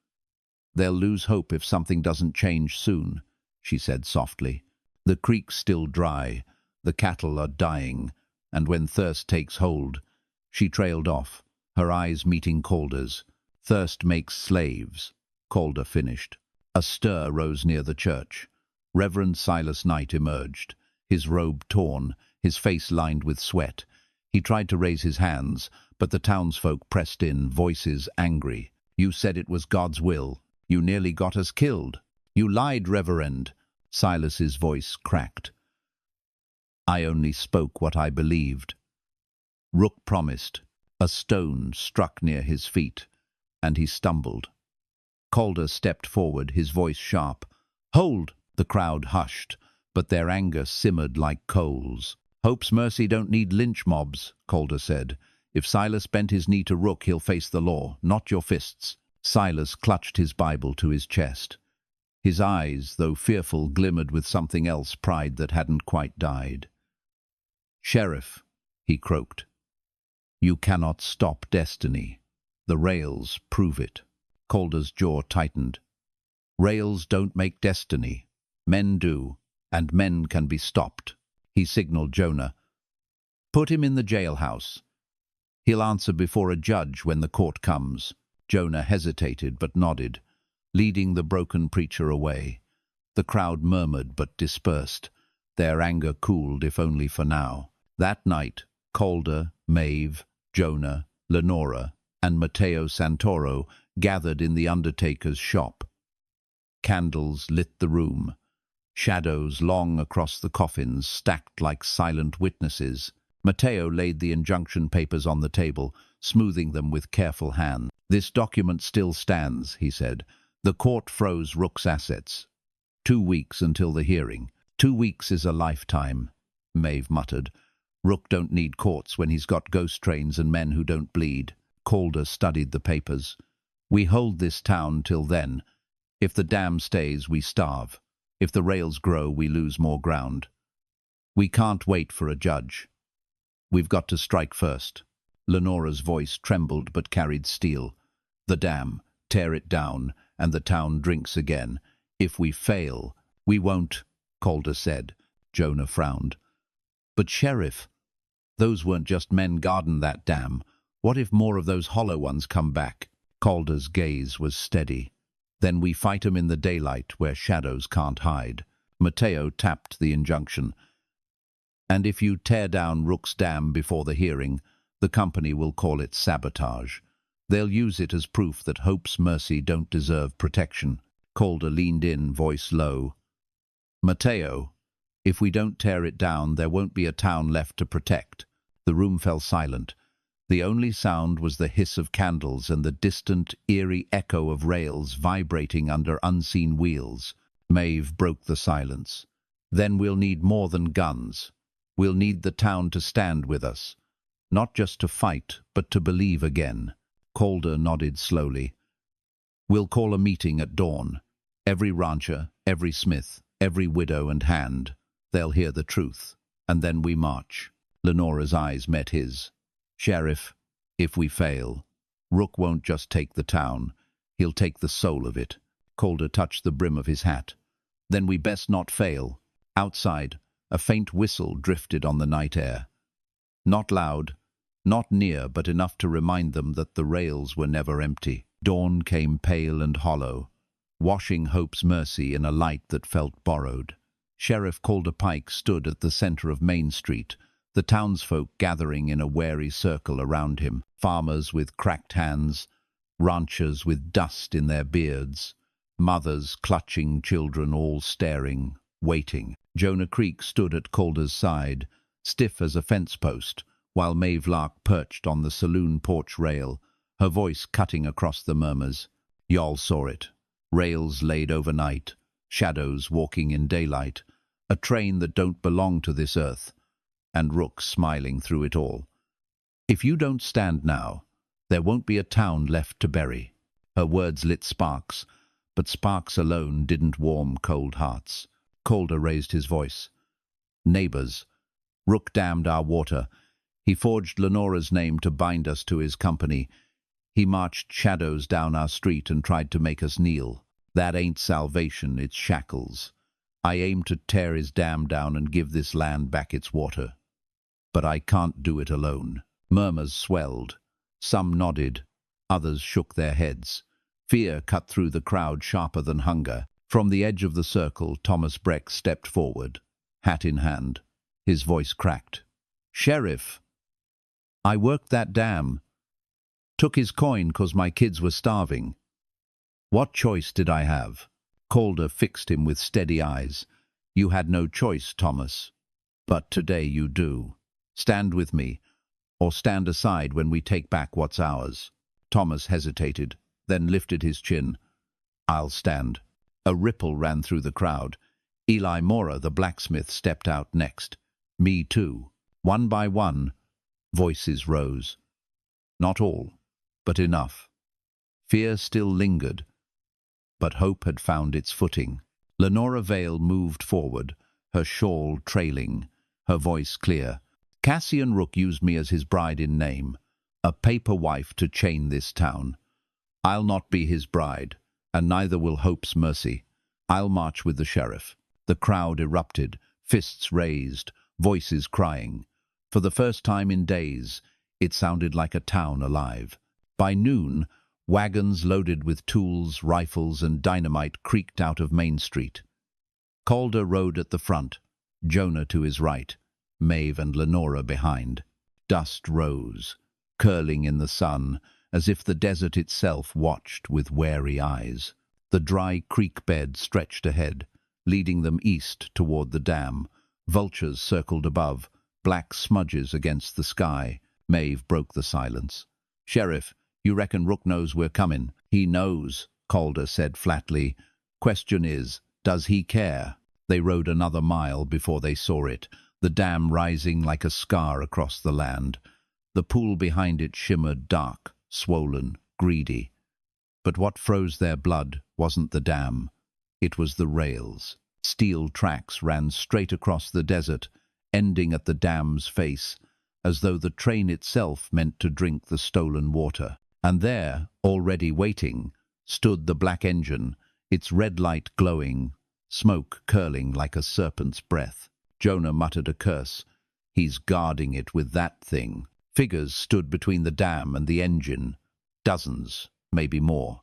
"They'll lose hope if something doesn't change soon," she said softly. "The creek's still dry, the cattle are dying, and when thirst takes hold—" She trailed off, her eyes meeting Calder's. "Thirst makes slaves," Calder finished. A stir rose near the church. Reverend Silas Knight emerged, his robe torn, his face lined with sweat. He tried to raise his hands, but the townsfolk pressed in, voices angry. "You said it was God's will. You nearly got us killed." "You lied, Reverend." Silas's voice cracked. "I only spoke what I believed." Rook promised. A stone struck near his feet, and he stumbled. Calder stepped forward, his voice sharp. "Hold!" The crowd hushed, but their anger simmered like coals. "Hope's mercy don't need lynch mobs," Calder said. "If Silas bent his knee to Rook, he'll face the law, not your fists." Silas clutched his Bible to his chest. His eyes, though fearful, glimmered with something else, pride that hadn't quite died. "Sheriff," he croaked, "you cannot stop destiny. The rails prove it." Calder's jaw tightened. "Rails don't make destiny. Men do, and men can be stopped." He signaled Jonah. "Put him in the jailhouse. He'll answer before a judge when the court comes." Jonah hesitated but nodded, leading the broken preacher away. The crowd murmured but dispersed. Their anger cooled, if only for now. That night, Calder, Maeve, Jonah, Lenora, and Mateo Santoro gathered in the undertaker's shop. Candles lit the room. Shadows long across the coffins stacked like silent witnesses. Mateo laid the injunction papers on the table, smoothing them with careful hand. "This document still stands," he said. "The court froze Rook's assets. 2 weeks until the hearing." 2 weeks is a lifetime," Maeve muttered. Rook don't need courts when he's got ghost trains and men who don't bleed. Calder studied the papers. We hold this town till then. If the dam stays, we starve. If the rails grow, we lose more ground. We can't wait for a judge. We've got to strike first. Lenora's voice trembled but carried steel. The dam, tear it down, and the town drinks again. If we fail, we won't, Calder said. Jonah frowned. But Sheriff, those weren't just men guarding that dam. What if more of those hollow ones come back? Calder's gaze was steady. Then we fight 'em in the daylight where shadows can't hide. Mateo tapped the injunction. And if you tear down Rook's dam before the hearing, the company will call it sabotage. They'll use it as proof that Hope's Mercy don't deserve protection. Calder leaned in, voice low. Mateo, if we don't tear it down, there won't be a town left to protect. The room fell silent. The only sound was the hiss of candles and the distant, eerie echo of rails vibrating under unseen wheels. Maeve broke the silence. Then we'll need more than guns. We'll need the town to stand with us. Not just to fight, but to believe again. Calder nodded slowly. We'll call a meeting at dawn. Every rancher, every smith, every widow and hand. They'll hear the truth. And then we march. Lenora's eyes met his. Sheriff, if we fail, Rook won't just take the town. He'll take the soul of it. Calder touched the brim of his hat. Then we best not fail. Outside, a faint whistle drifted on the night air. Not loud, not near, but enough to remind them that the rails were never empty. Dawn came pale and hollow, washing Hope's Mercy in a light that felt borrowed. Sheriff Calder Pike stood at the center of Main Street, the townsfolk gathering in a wary circle around him, farmers with cracked hands, ranchers with dust in their beards, mothers clutching children, all staring, waiting. Jonah Creek stood at Calder's side, stiff as a fence post, while Maeve Lark perched on the saloon porch rail, her voice cutting across the murmurs. Y'all saw it. Rails laid overnight, shadows walking in daylight, a train that don't belong to this earth, and Rook smiling through it all. If you don't stand now, there won't be a town left to bury. Her words lit sparks, but sparks alone didn't warm cold hearts. Calder raised his voice. Neighbors, Rook damned our water. He forged Lenora's name to bind us to his company. He marched shadows down our street and tried to make us kneel. That ain't salvation, it's shackles. I aim to tear his dam down and give this land back its water. But I can't do it alone. Murmurs swelled. Some nodded. Others shook their heads. Fear cut through the crowd sharper than hunger. From the edge of the circle, Thomas Breck stepped forward, hat in hand. His voice cracked. Sheriff, I worked that dam. Took his coin 'cause my kids were starving. What choice did I have? Calder fixed him with steady eyes. You had no choice, Thomas. But today you do. Stand with me, or stand aside when we take back what's ours. Thomas hesitated, then lifted his chin. I'll stand. A ripple ran through the crowd. Eli Mora, the blacksmith, stepped out next. Me too. One by one, voices rose. Not all, but enough. Fear still lingered, but hope had found its footing. Lenora Vale moved forward, her shawl trailing, her voice clear. Cassian Rook used me as his bride in name, a paper wife to chain this town. I'll not be his bride, and neither will Hope's Mercy. I'll march with the sheriff. The crowd erupted, fists raised, voices crying. For the first time in days, it sounded like a town alive. By noon, wagons loaded with tools, rifles, and dynamite creaked out of Main Street. Calder rode at the front, Jonah to his right, Maeve and Lenora behind. Dust rose, curling in the sun, as if the desert itself watched with wary eyes. The dry creek bed stretched ahead, leading them east toward the dam. Vultures circled above, black smudges against the sky. Maeve broke the silence. Sheriff, you reckon Rook knows we're coming? He knows, Calder said flatly. Question is, does he care? They rode another mile before they saw it. the dam rising like a scar across the land. The pool behind it shimmered dark, swollen, greedy. But what froze their blood wasn't the dam. It was the rails. Steel tracks ran straight across the desert, ending at the dam's face, as though the train itself meant to drink the stolen water. And there, already waiting, stood the black engine, its red light glowing, smoke curling like a serpent's breath. Jonah muttered a curse. He's guarding it with that thing. Figures stood between the dam and the engine. Dozens, maybe more.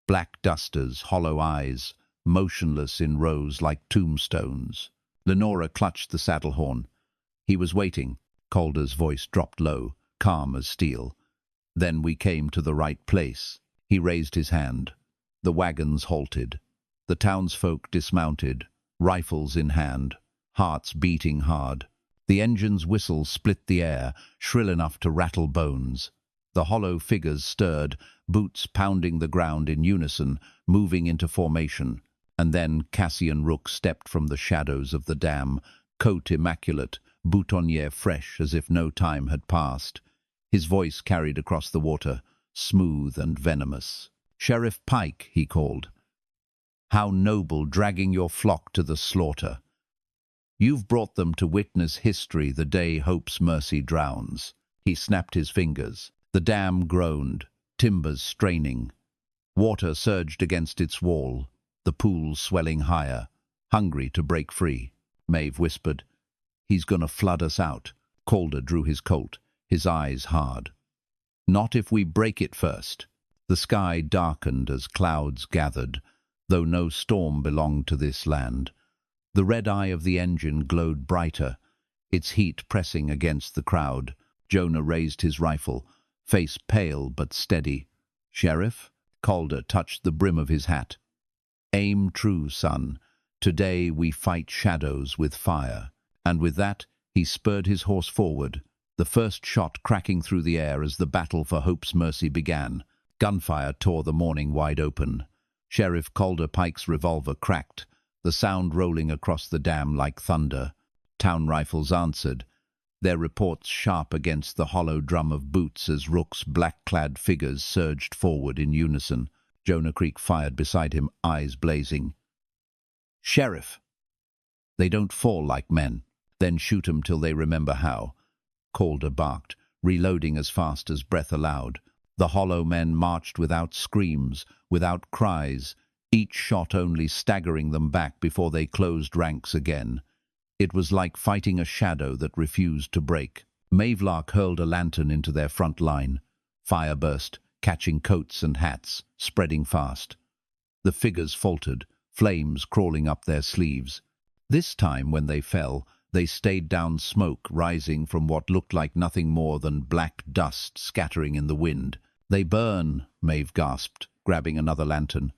Black dusters, hollow eyes, motionless in rows like tombstones. Lenora clutched the saddle horn. He was waiting. Calder's voice dropped low, calm as steel. Then we came to the right place. He raised his hand. The wagons halted. The townsfolk dismounted, rifles in hand, hearts beating hard. The engine's whistle split the air, shrill enough to rattle bones. The hollow figures stirred, boots pounding the ground in unison, moving into formation. And then Cassian Rook stepped from the shadows of the dam, coat immaculate, boutonniere fresh as if no time had passed. His voice carried across the water, smooth and venomous. "Sheriff Pike," he called. "How noble, dragging your flock to the slaughter. You've brought them to witness history the day hope's mercy drowns." He snapped his fingers. The dam groaned, timbers straining. Water surged against its wall, the pool swelling higher, hungry to break free. Maeve whispered, "He's gonna flood us out." Calder drew his Colt, his eyes hard. "Not if we break it first." The sky darkened as clouds gathered, though no storm belonged to this land. The red eye of the engine glowed brighter, its heat pressing against the crowd. Jonah raised his rifle, face pale but steady. "Sheriff?" Calder touched the brim of his hat. "Aim true, son. Today we fight shadows with fire." And with that, he spurred his horse forward, the first shot cracking through the air as the battle for hope's mercy began. Gunfire tore the morning wide open. Sheriff Calder Pike's revolver cracked, the sound rolling across the dam like thunder. Town rifles answered, their reports sharp against the hollow drum of boots as Rook's black-clad figures surged forward in unison. Jonah Creek fired beside him, eyes blazing. "Sheriff!" "They don't fall like men. Then shoot 'em till they remember how." Calder barked, reloading as fast as breath allowed. The hollow men marched without screams, without cries, each shot only staggering them back before they closed ranks again. It was like fighting a shadow that refused to break. Maeve Lark hurled a lantern into their front line. Fire burst, catching coats and hats, spreading fast. The figures faltered, flames crawling up their sleeves. This time, when they fell, they stayed down, smoke rising from what looked like nothing more than black dust scattering in the wind. "They burn," Maeve gasped, grabbing another lantern.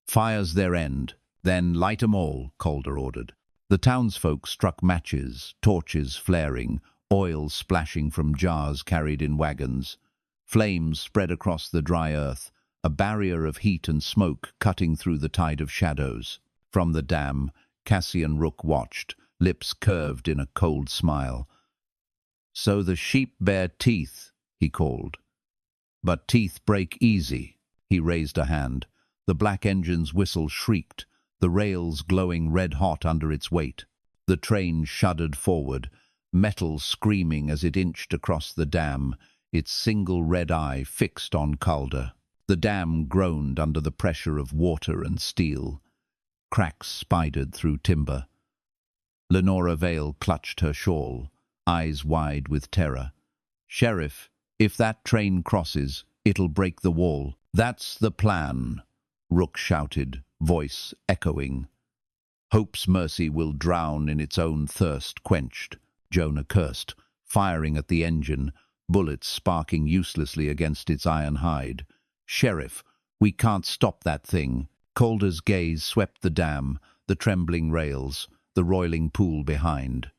"Fire's their end. Then light 'em all," Calder ordered. The townsfolk struck matches, torches flaring, oil splashing from jars carried in wagons. Flames spread across the dry earth, a barrier of heat and smoke cutting through the tide of shadows. From the dam, Cassian Rook watched, lips curved in a cold smile. "So the sheep bear teeth," he called. "But teeth break easy." He raised a hand. The black engine's whistle shrieked, the rails glowing red-hot under its weight. The train shuddered forward, metal screaming as it inched across the dam, its single red eye fixed on Calder. The dam groaned under the pressure of water and steel. Cracks spidered through timber. Lenora Vale clutched her shawl, eyes wide with terror. "Sheriff, if that train crosses, it'll break the wall." "That's the plan," Rook shouted, voice echoing. "Hope's mercy will drown in its own thirst quenched," Jonah cursed, firing at the engine, bullets sparking uselessly against its iron hide. "Sheriff, we can't stop that thing." Calder's gaze swept the dam, the trembling rails, the roiling pool behind.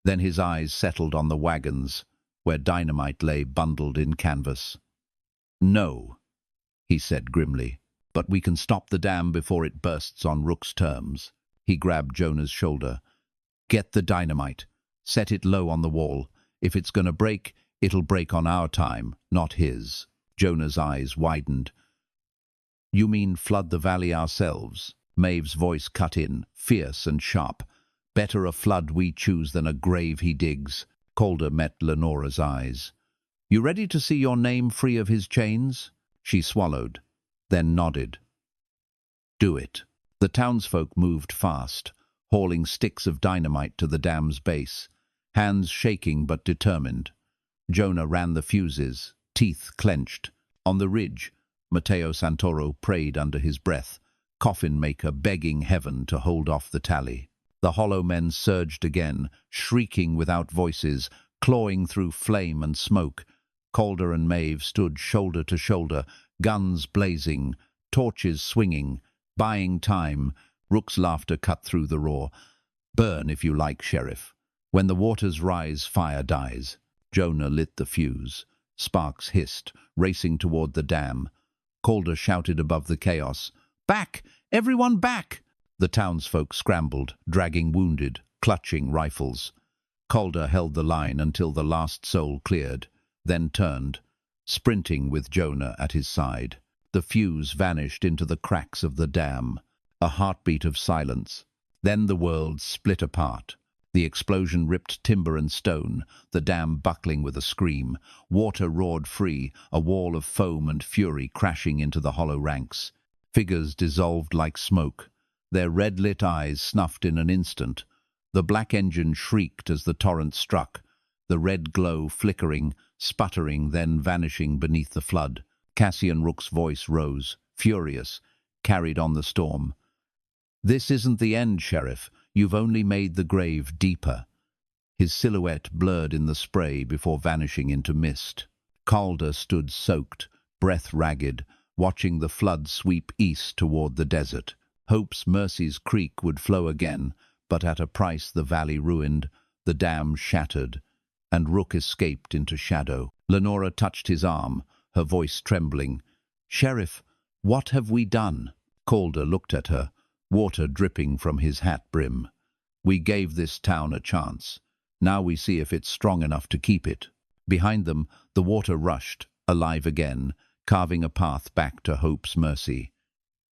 Then his eyes settled on the wagons, where dynamite lay bundled in canvas. "No," he said grimly, "but we can stop the dam before it bursts on Rook's terms." He grabbed Jonah's shoulder. "Get the dynamite. Set it low on the wall. If it's gonna break, it'll break on our time, not his." Jonah's eyes widened. "You mean flood the valley ourselves?" Maeve's voice cut in, fierce and sharp. "Better a flood we choose than a grave he digs." Calder met Lenora's eyes. "You ready to see your name free of his chains?" She swallowed, then nodded. "Do it." The townsfolk moved fast, hauling sticks of dynamite to the dam's base, hands shaking but determined. Jonah ran the fuses, teeth clenched. On the ridge, Mateo Santoro prayed under his breath, coffin-maker begging heaven to hold off the tally. The hollow men surged again, shrieking without voices, clawing through flame and smoke. Calder and Maeve stood shoulder to shoulder, guns blazing, torches swinging, buying time. Rook's laughter cut through the roar. "Burn if you like, Sheriff. When the waters rise, fire dies." Jonah lit the fuse. Sparks hissed, racing toward the dam. Calder shouted above the chaos, "Back! Everyone back!" The townsfolk scrambled, dragging wounded, clutching rifles. Calder held the line until the last soul cleared, then turned, sprinting with Jonah at his side. The fuse vanished into the cracks of the dam, a heartbeat of silence. Then the world split apart. The explosion ripped timber and stone, the dam buckling with a scream. Water roared free, a wall of foam and fury crashing into the hollow ranks. Figures dissolved like smoke, their red-lit eyes snuffed in an instant. The black engine shrieked as the torrent struck, the red glow flickering, sputtering, then vanishing beneath the flood. Cassian Rook's voice rose, furious, carried on the storm. "This isn't the end, Sheriff. You've only made the grave deeper." His silhouette blurred in the spray before vanishing into mist. Calder stood soaked, breath ragged, watching the flood sweep east toward the desert. Hope's Mercy's Creek would flow again, but at a price. The valley ruined, the dam shattered, and Rook escaped into shadow. Lenora touched his arm, her voice trembling. "Sheriff, what have we done?" Calder looked at her, water dripping from his hat brim. "We gave this town a chance. Now we see if it's strong enough to keep it." Behind them, the water rushed, alive again, carving a path back to Hope's Mercy.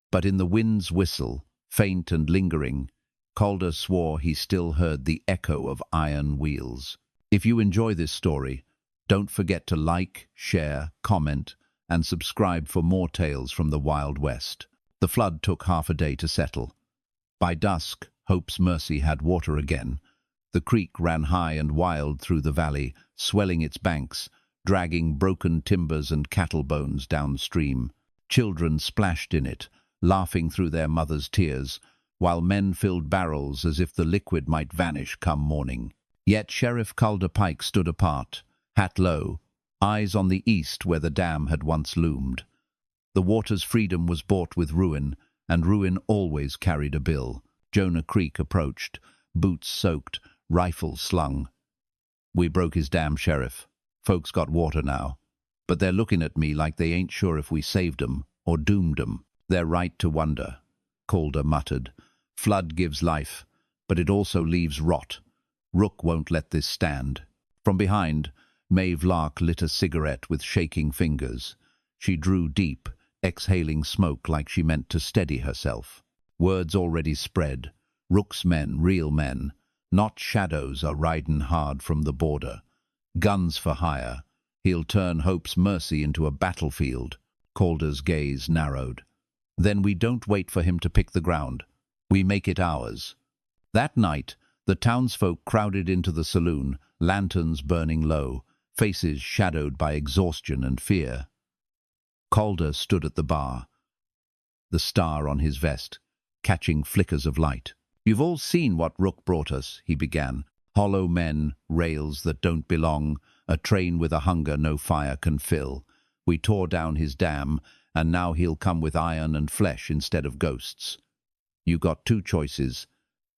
But in the wind's whistle, faint and lingering, Calder swore he still heard the echo of iron wheels. If you enjoy this story, don't forget to like, share, comment, and subscribe for more tales from the Wild West. The flood took half a day to settle. By dusk, Hope's Mercy had water again. The creek ran high and wild through the valley, swelling its banks, dragging broken timbers and cattle bones downstream. Children splashed in it, laughing through their mothers' tears, while men filled barrels as if the liquid might vanish come morning. Yet Sheriff Calder Pike stood apart, hat low, eyes on the east where the dam had once loomed. The water's freedom was bought with ruin, and ruin always carried a bill. Jonah Creek approached, boots soaked, rifle slung. "We broke his dam, Sheriff. Folks got water now. But they're looking at me like they ain't sure if we saved 'em or doomed 'em." "They're right to wonder," Calder muttered. "Flood gives life, but it also leaves rot. Rook won't let this stand." From behind, Maeve Lark lit a cigarette with shaking fingers. She drew deep, exhaling smoke like she meant to steady herself. Words already spread. Rook's men, real men, not shadows, are riding hard from the border. Guns for hire. He'll turn Hope's Mercy into a battlefield. Calder's gaze narrowed. "Then we don't wait for him to pick the ground. We make it ours." That night, the townsfolk crowded into the saloon, lanterns burning low, faces shadowed by exhaustion and fear. Calder stood at the bar, the star on his vest, catching flickers of light. "You've all seen what Rook brought us," he began. "Hollow men, rails that don't belong, a train with a hunger no fire can fill. We tore down his dam, and now he'll come with iron and flesh instead of ghosts. You got two choices,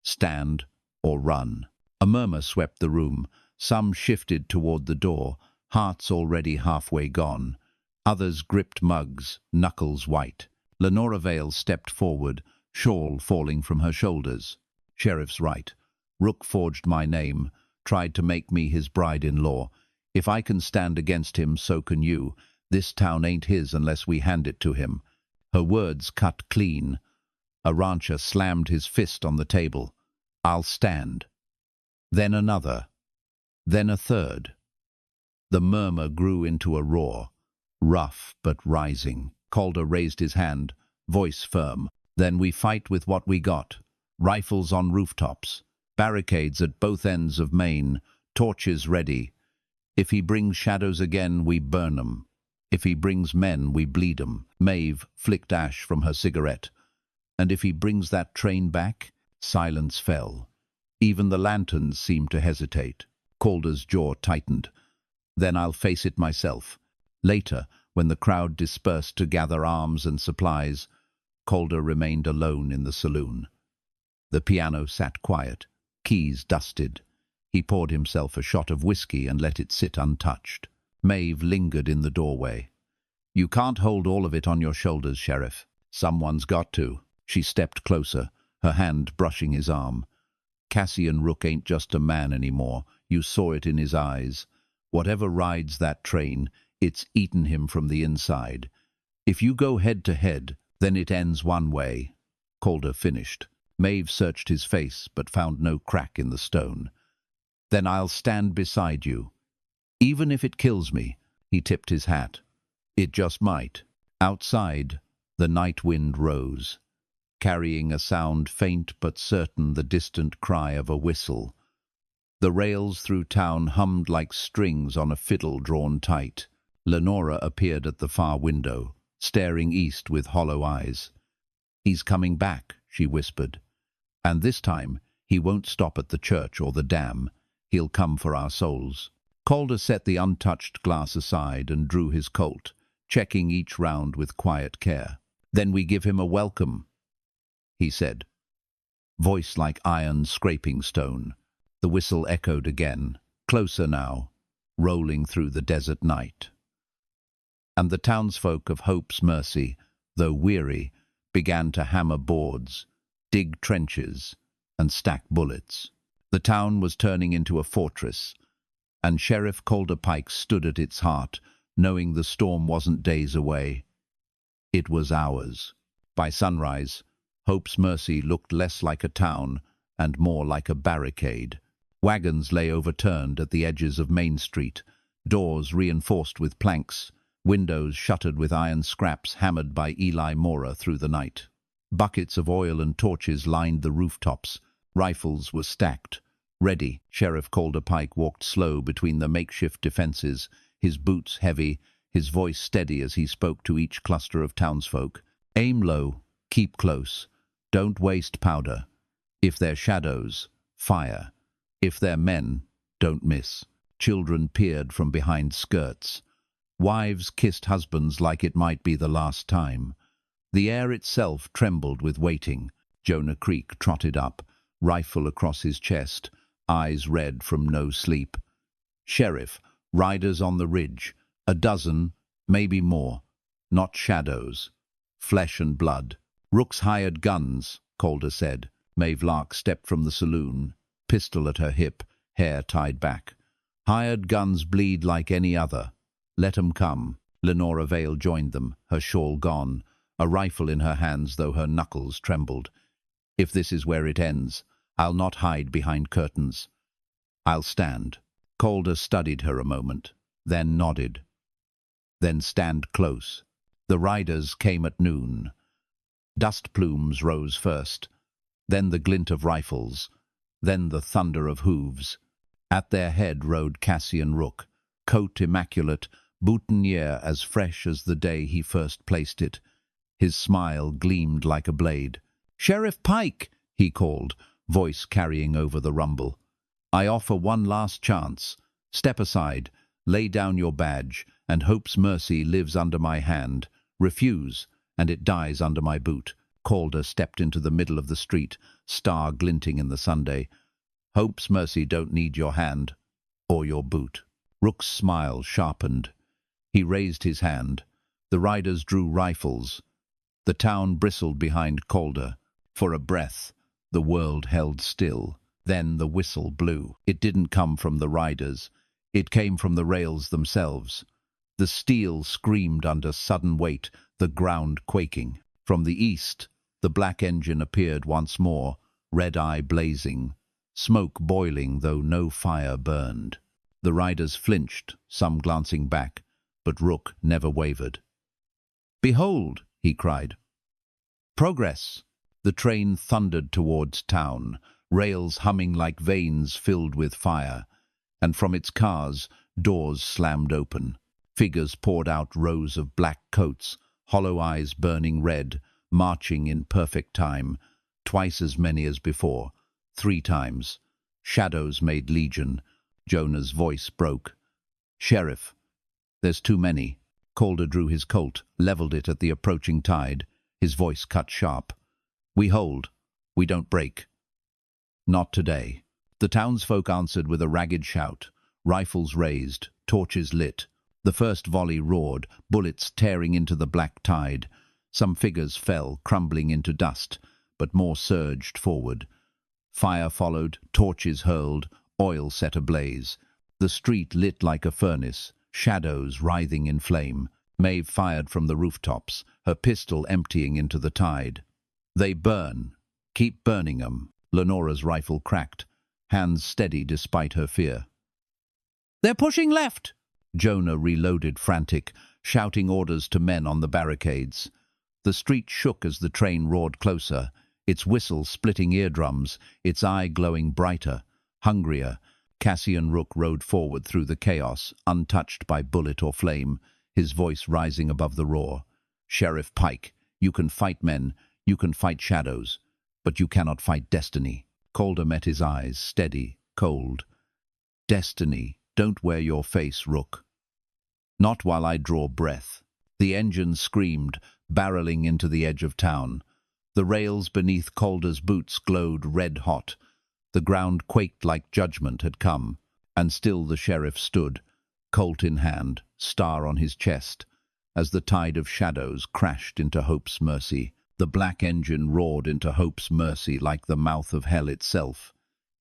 stand or run." A murmur swept the room. Some shifted toward the door, hearts already halfway gone. Others gripped mugs, knuckles white. Lenora Vale stepped forward, shawl falling from her shoulders. "Sheriff's right. Rook forged my name. tried to make me his bride-in-law. If I can stand against him, so can you. This town ain't his unless we hand it to him." Her words cut clean. A rancher slammed his fist on the table. "I'll stand." Then another. Then a third. The murmur grew into a roar, rough but rising. Calder raised his hand, voice firm. "Then we fight with what we got. Rifles on rooftops, barricades at both ends of Maine, torches ready. If he brings shadows again, we burn 'em. If he brings men, we bleed 'em." Maeve flicked ash from her cigarette. "And if he brings that train back?" Silence fell. Even the lanterns seemed to hesitate. Calder's jaw tightened. "Then I'll face it myself." Later, when the crowd dispersed to gather arms and supplies, Calder remained alone in the saloon. The piano sat quiet, keys dusted. He poured himself a shot of whiskey and let it sit untouched. Maeve lingered in the doorway. "You can't hold all of it on your shoulders, Sheriff. Someone's got to." She stepped closer, her hand brushing his arm. "Cassian Rook ain't just a man anymore. You saw it in his eyes. Whatever rides that train, it's eaten him from the inside. If you go head to head, then it ends one way." Calder finished. Maeve searched his face, but found no crack in the stone. "Then I'll stand beside you. Even if it kills me." He tipped his hat. "It just might." Outside, the night wind rose, carrying a sound faint but certain, the distant cry of a whistle. The rails through town hummed like strings on a fiddle drawn tight. Lenora appeared at the far window, staring east with hollow eyes. "He's coming back," she whispered. "And this time, he won't stop at the church or the dam. He'll come for our souls." Calder set the untouched glass aside and drew his Colt, checking each round with quiet care. "Then we give him a welcome," he said, voice like iron scraping stone. The whistle echoed again, closer now, rolling through the desert night. And the townsfolk of Hope's Mercy, though weary, began to hammer boards, dig trenches, and stack bullets. The town was turning into a fortress, and Sheriff Calder Pike stood at its heart, knowing the storm wasn't days away. It was hours. By sunrise, Hope's Mercy looked less like a town and more like a barricade. Wagons lay overturned at the edges of Main Street, doors reinforced with planks, windows shuttered with iron scraps hammered by Eli Mora through the night. Buckets of oil and torches lined the rooftops. Rifles were stacked, ready. Sheriff Calder Pike walked slow between the makeshift defenses, his boots heavy, his voice steady as he spoke to each cluster of townsfolk. "Aim low, keep close. Don't waste powder. If they're shadows, fire. If they're men, don't miss." Children peered from behind skirts. Wives kissed husbands like it might be the last time. The air itself trembled with waiting. Jonah Creek trotted up, rifle across his chest, eyes red from no sleep. "Sheriff, riders on the ridge. A dozen, maybe more. Not shadows. Flesh and blood." "Rook's hired guns," Calder said. Maeve Lark stepped from the saloon, pistol at her hip, hair tied back. "Hired guns bleed like any other. Let 'em come." Lenora Vale joined them, her shawl gone, a rifle in her hands though her knuckles trembled. "If this is where it ends, I'll not hide behind curtains. I'll stand." Calder studied her a moment, then nodded. "Then stand close." The riders came at noon. Dust plumes rose first, then the glint of rifles, then the thunder of hooves. At their head rode Cassian Rook, coat immaculate, boutonniere as fresh as the day he first placed it. His smile gleamed like a blade. "Sheriff Pike!" he called, voice carrying over the rumble. "I offer one last chance. Step aside, lay down your badge, and Hope's Mercy lives under my hand. Refuse, and it dies under my boot." Calder stepped into the middle of the street, star glinting in the Sunday. "Hope's Mercy don't need your hand, or your boot." Rook's smile sharpened. He raised his hand. The riders drew rifles. The town bristled behind Calder. For a breath, the world held still. Then the whistle blew. It didn't come from the riders. It came from the rails themselves. The steel screamed under sudden weight, the ground quaking. From the east, the black engine appeared once more, red eye blazing, smoke boiling though no fire burned. The riders flinched, some glancing back, but Rook never wavered. "Behold!" he cried. "Progress!" The train thundered towards town, rails humming like veins filled with fire, and from its cars, doors slammed open. Figures poured out rows of black coats, hollow eyes burning red, marching in perfect time, twice as many as before, 3 times. Shadows made legion. Jonah's voice broke. "Sheriff, there's too many." Calder drew his Colt, leveled it at the approaching tide. His voice cut sharp. "We hold. We don't break." "Not today." The townsfolk answered with a ragged shout. Rifles raised, torches lit. The first volley roared, bullets tearing into the black tide. Some figures fell, crumbling into dust, but more surged forward. Fire followed, torches hurled, oil set ablaze. The street lit like a furnace, shadows writhing in flame. Maeve fired from the rooftops, her pistol emptying into the tide. "They burn. Keep burning 'em." Lenora's rifle cracked, hands steady despite her fear. "They're pushing left!" Jonah reloaded frantic, shouting orders to men on the barricades. The street shook as the train roared closer, its whistle splitting eardrums, its eye glowing brighter, hungrier. Cassian Rook rode forward through the chaos, untouched by bullet or flame, his voice rising above the roar. "Sheriff Pike, you can fight men, you can fight shadows, but you cannot fight destiny." Calder met his eyes, steady, cold. "Destiny, don't wear your face, Rook. Not while I draw breath." The engine screamed, barreling into the edge of town. The rails beneath Calder's boots glowed red-hot. The ground quaked like judgment had come, and still the sheriff stood, Colt in hand, star on his chest, as the tide of shadows crashed into Hope's mercy. The black engine roared into Hope's mercy like the mouth of hell itself.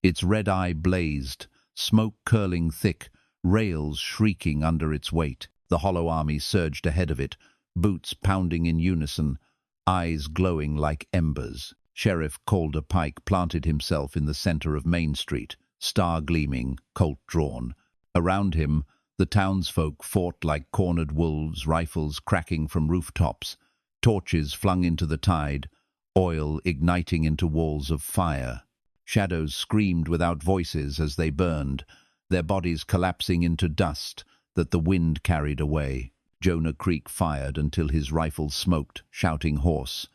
Its red eye blazed, smoke curling thick, rails shrieking under its weight. The hollow army surged ahead of it, boots pounding in unison, eyes glowing like embers. Sheriff Calder Pike planted himself in the center of Main Street, star gleaming, Colt drawn. Around him, the townsfolk fought like cornered wolves, rifles cracking from rooftops, torches flung into the tide, oil igniting into walls of fire. Shadows screamed without voices as they burned, their bodies collapsing into dust that the wind carried away. Jonah Creek fired until his rifle smoked, shouting hoarse,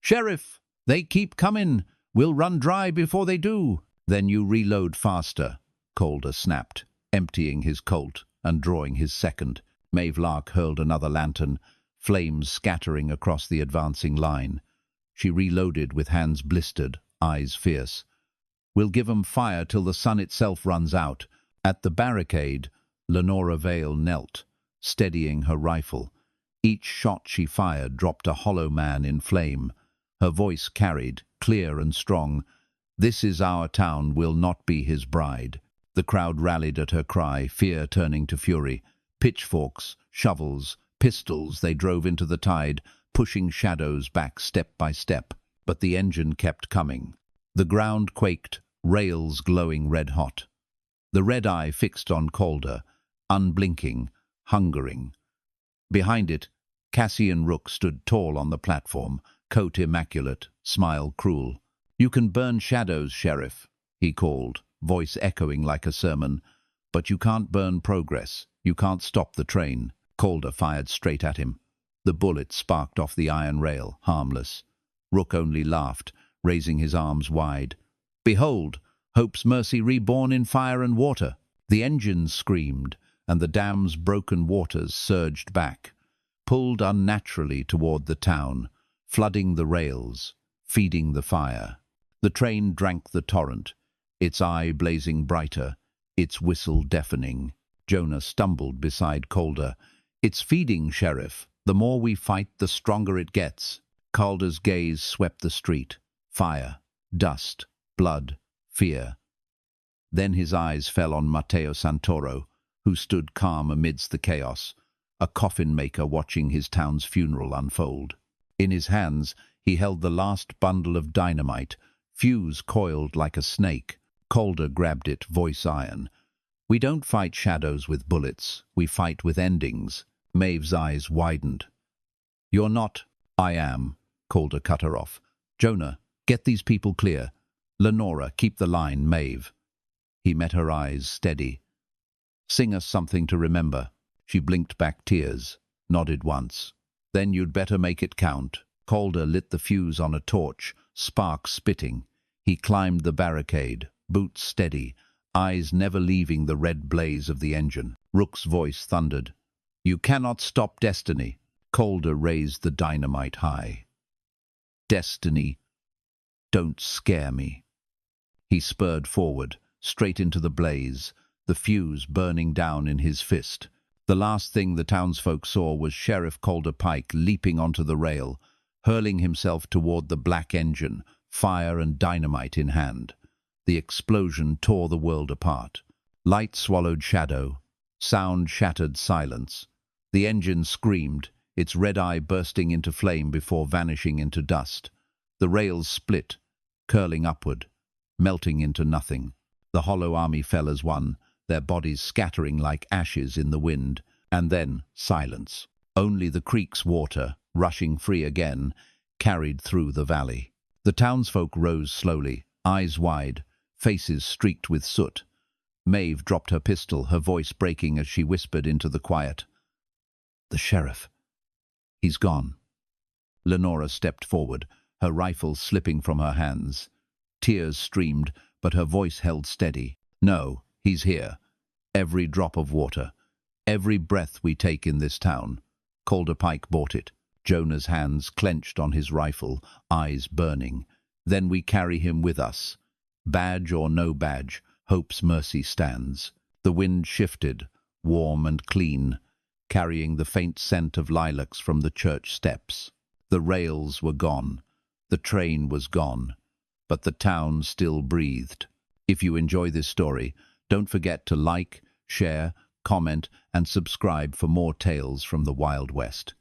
"Sheriff, they keep coming! We'll run dry before they do!" "Then you reload faster," Calder snapped, emptying his Colt and drawing his second. Maeve Lark hurled another lantern, flames scattering across the advancing line. She reloaded with hands blistered, eyes fierce. "We'll give 'em fire till the sun itself runs out." At the barricade, Lenora Vale knelt, steadying her rifle. Each shot she fired dropped a hollow man in flame. Her voice carried, clear and strong, "This is our town, will not be his bride." The crowd rallied at her cry, fear turning to fury. Pitchforks, shovels, pistols they drove into the tide, pushing shadows back step by step. But the engine kept coming. The ground quaked, rails glowing red-hot. The red eye fixed on Calder, unblinking, hungering. Behind it, Cassian Rook stood tall on the platform, coat immaculate, smile cruel. "You can burn shadows, Sheriff," he called, voice echoing like a sermon. "But you can't burn progress. You can't stop the train." Calder fired straight at him. The bullet sparked off the iron rail, harmless. Rook only laughed, raising his arms wide. "Behold, Hope's mercy reborn in fire and water." The engines screamed, and the dam's broken waters surged back, pulled unnaturally toward the town, flooding the rails, feeding the fire. The train drank the torrent, its eye blazing brighter, its whistle deafening. Jonah stumbled beside Calder. "It's feeding, Sheriff. The more we fight, the stronger it gets." Calder's gaze swept the street. Fire, dust, blood, fear. Then his eyes fell on Mateo Santoro, who stood calm amidst the chaos, a coffin-maker watching his town's funeral unfold. In his hands, he held the last bundle of dynamite, fuse coiled like a snake. Calder grabbed it, voice iron. "We don't fight shadows with bullets, we fight with endings." Maeve's eyes widened. "You're not—" "I am," Calder cut her off. "Jonah, get these people clear. Lenora, keep the line, Maeve." He met her eyes, steady. "Sing us something to remember." She blinked back tears, nodded once. "Then you'd better make it count." Calder lit the fuse on a torch, sparks spitting. He climbed the barricade, boots steady, eyes never leaving the red blaze of the engine. Rook's voice thundered. "You cannot stop destiny." Calder raised the dynamite high. "Destiny, don't scare me." He spurred forward, straight into the blaze, the fuse burning down in his fist. The last thing the townsfolk saw was Sheriff Calder Pike leaping onto the rail, hurling himself toward the black engine, fire and dynamite in hand. The explosion tore the world apart. Light swallowed shadow. Sound shattered silence. The engine screamed, its red eye bursting into flame before vanishing into dust. The rails split, curling upward, melting into nothing. The hollow army fell as one, their bodies scattering like ashes in the wind. And then silence. Only the creek's water, rushing free again, carried through the valley. The townsfolk rose slowly, eyes wide, faces streaked with soot. Maeve dropped her pistol, her voice breaking as she whispered into the quiet. "The sheriff. He's gone." Lenora stepped forward, her rifle slipping from her hands. Tears streamed, but her voice held steady. "No, he's here. Every drop of water, every breath we take in this town." Calder Pike bought it, Jonah's hands clenched on his rifle, eyes burning. "Then we carry him with us. Badge or no badge, hope's mercy stands." The wind shifted, warm and clean, carrying the faint scent of lilacs from the church steps. The rails were gone, the train was gone, but the town still breathed. If you enjoy this story, don't forget to like, share, comment, and subscribe for more tales from the Wild West.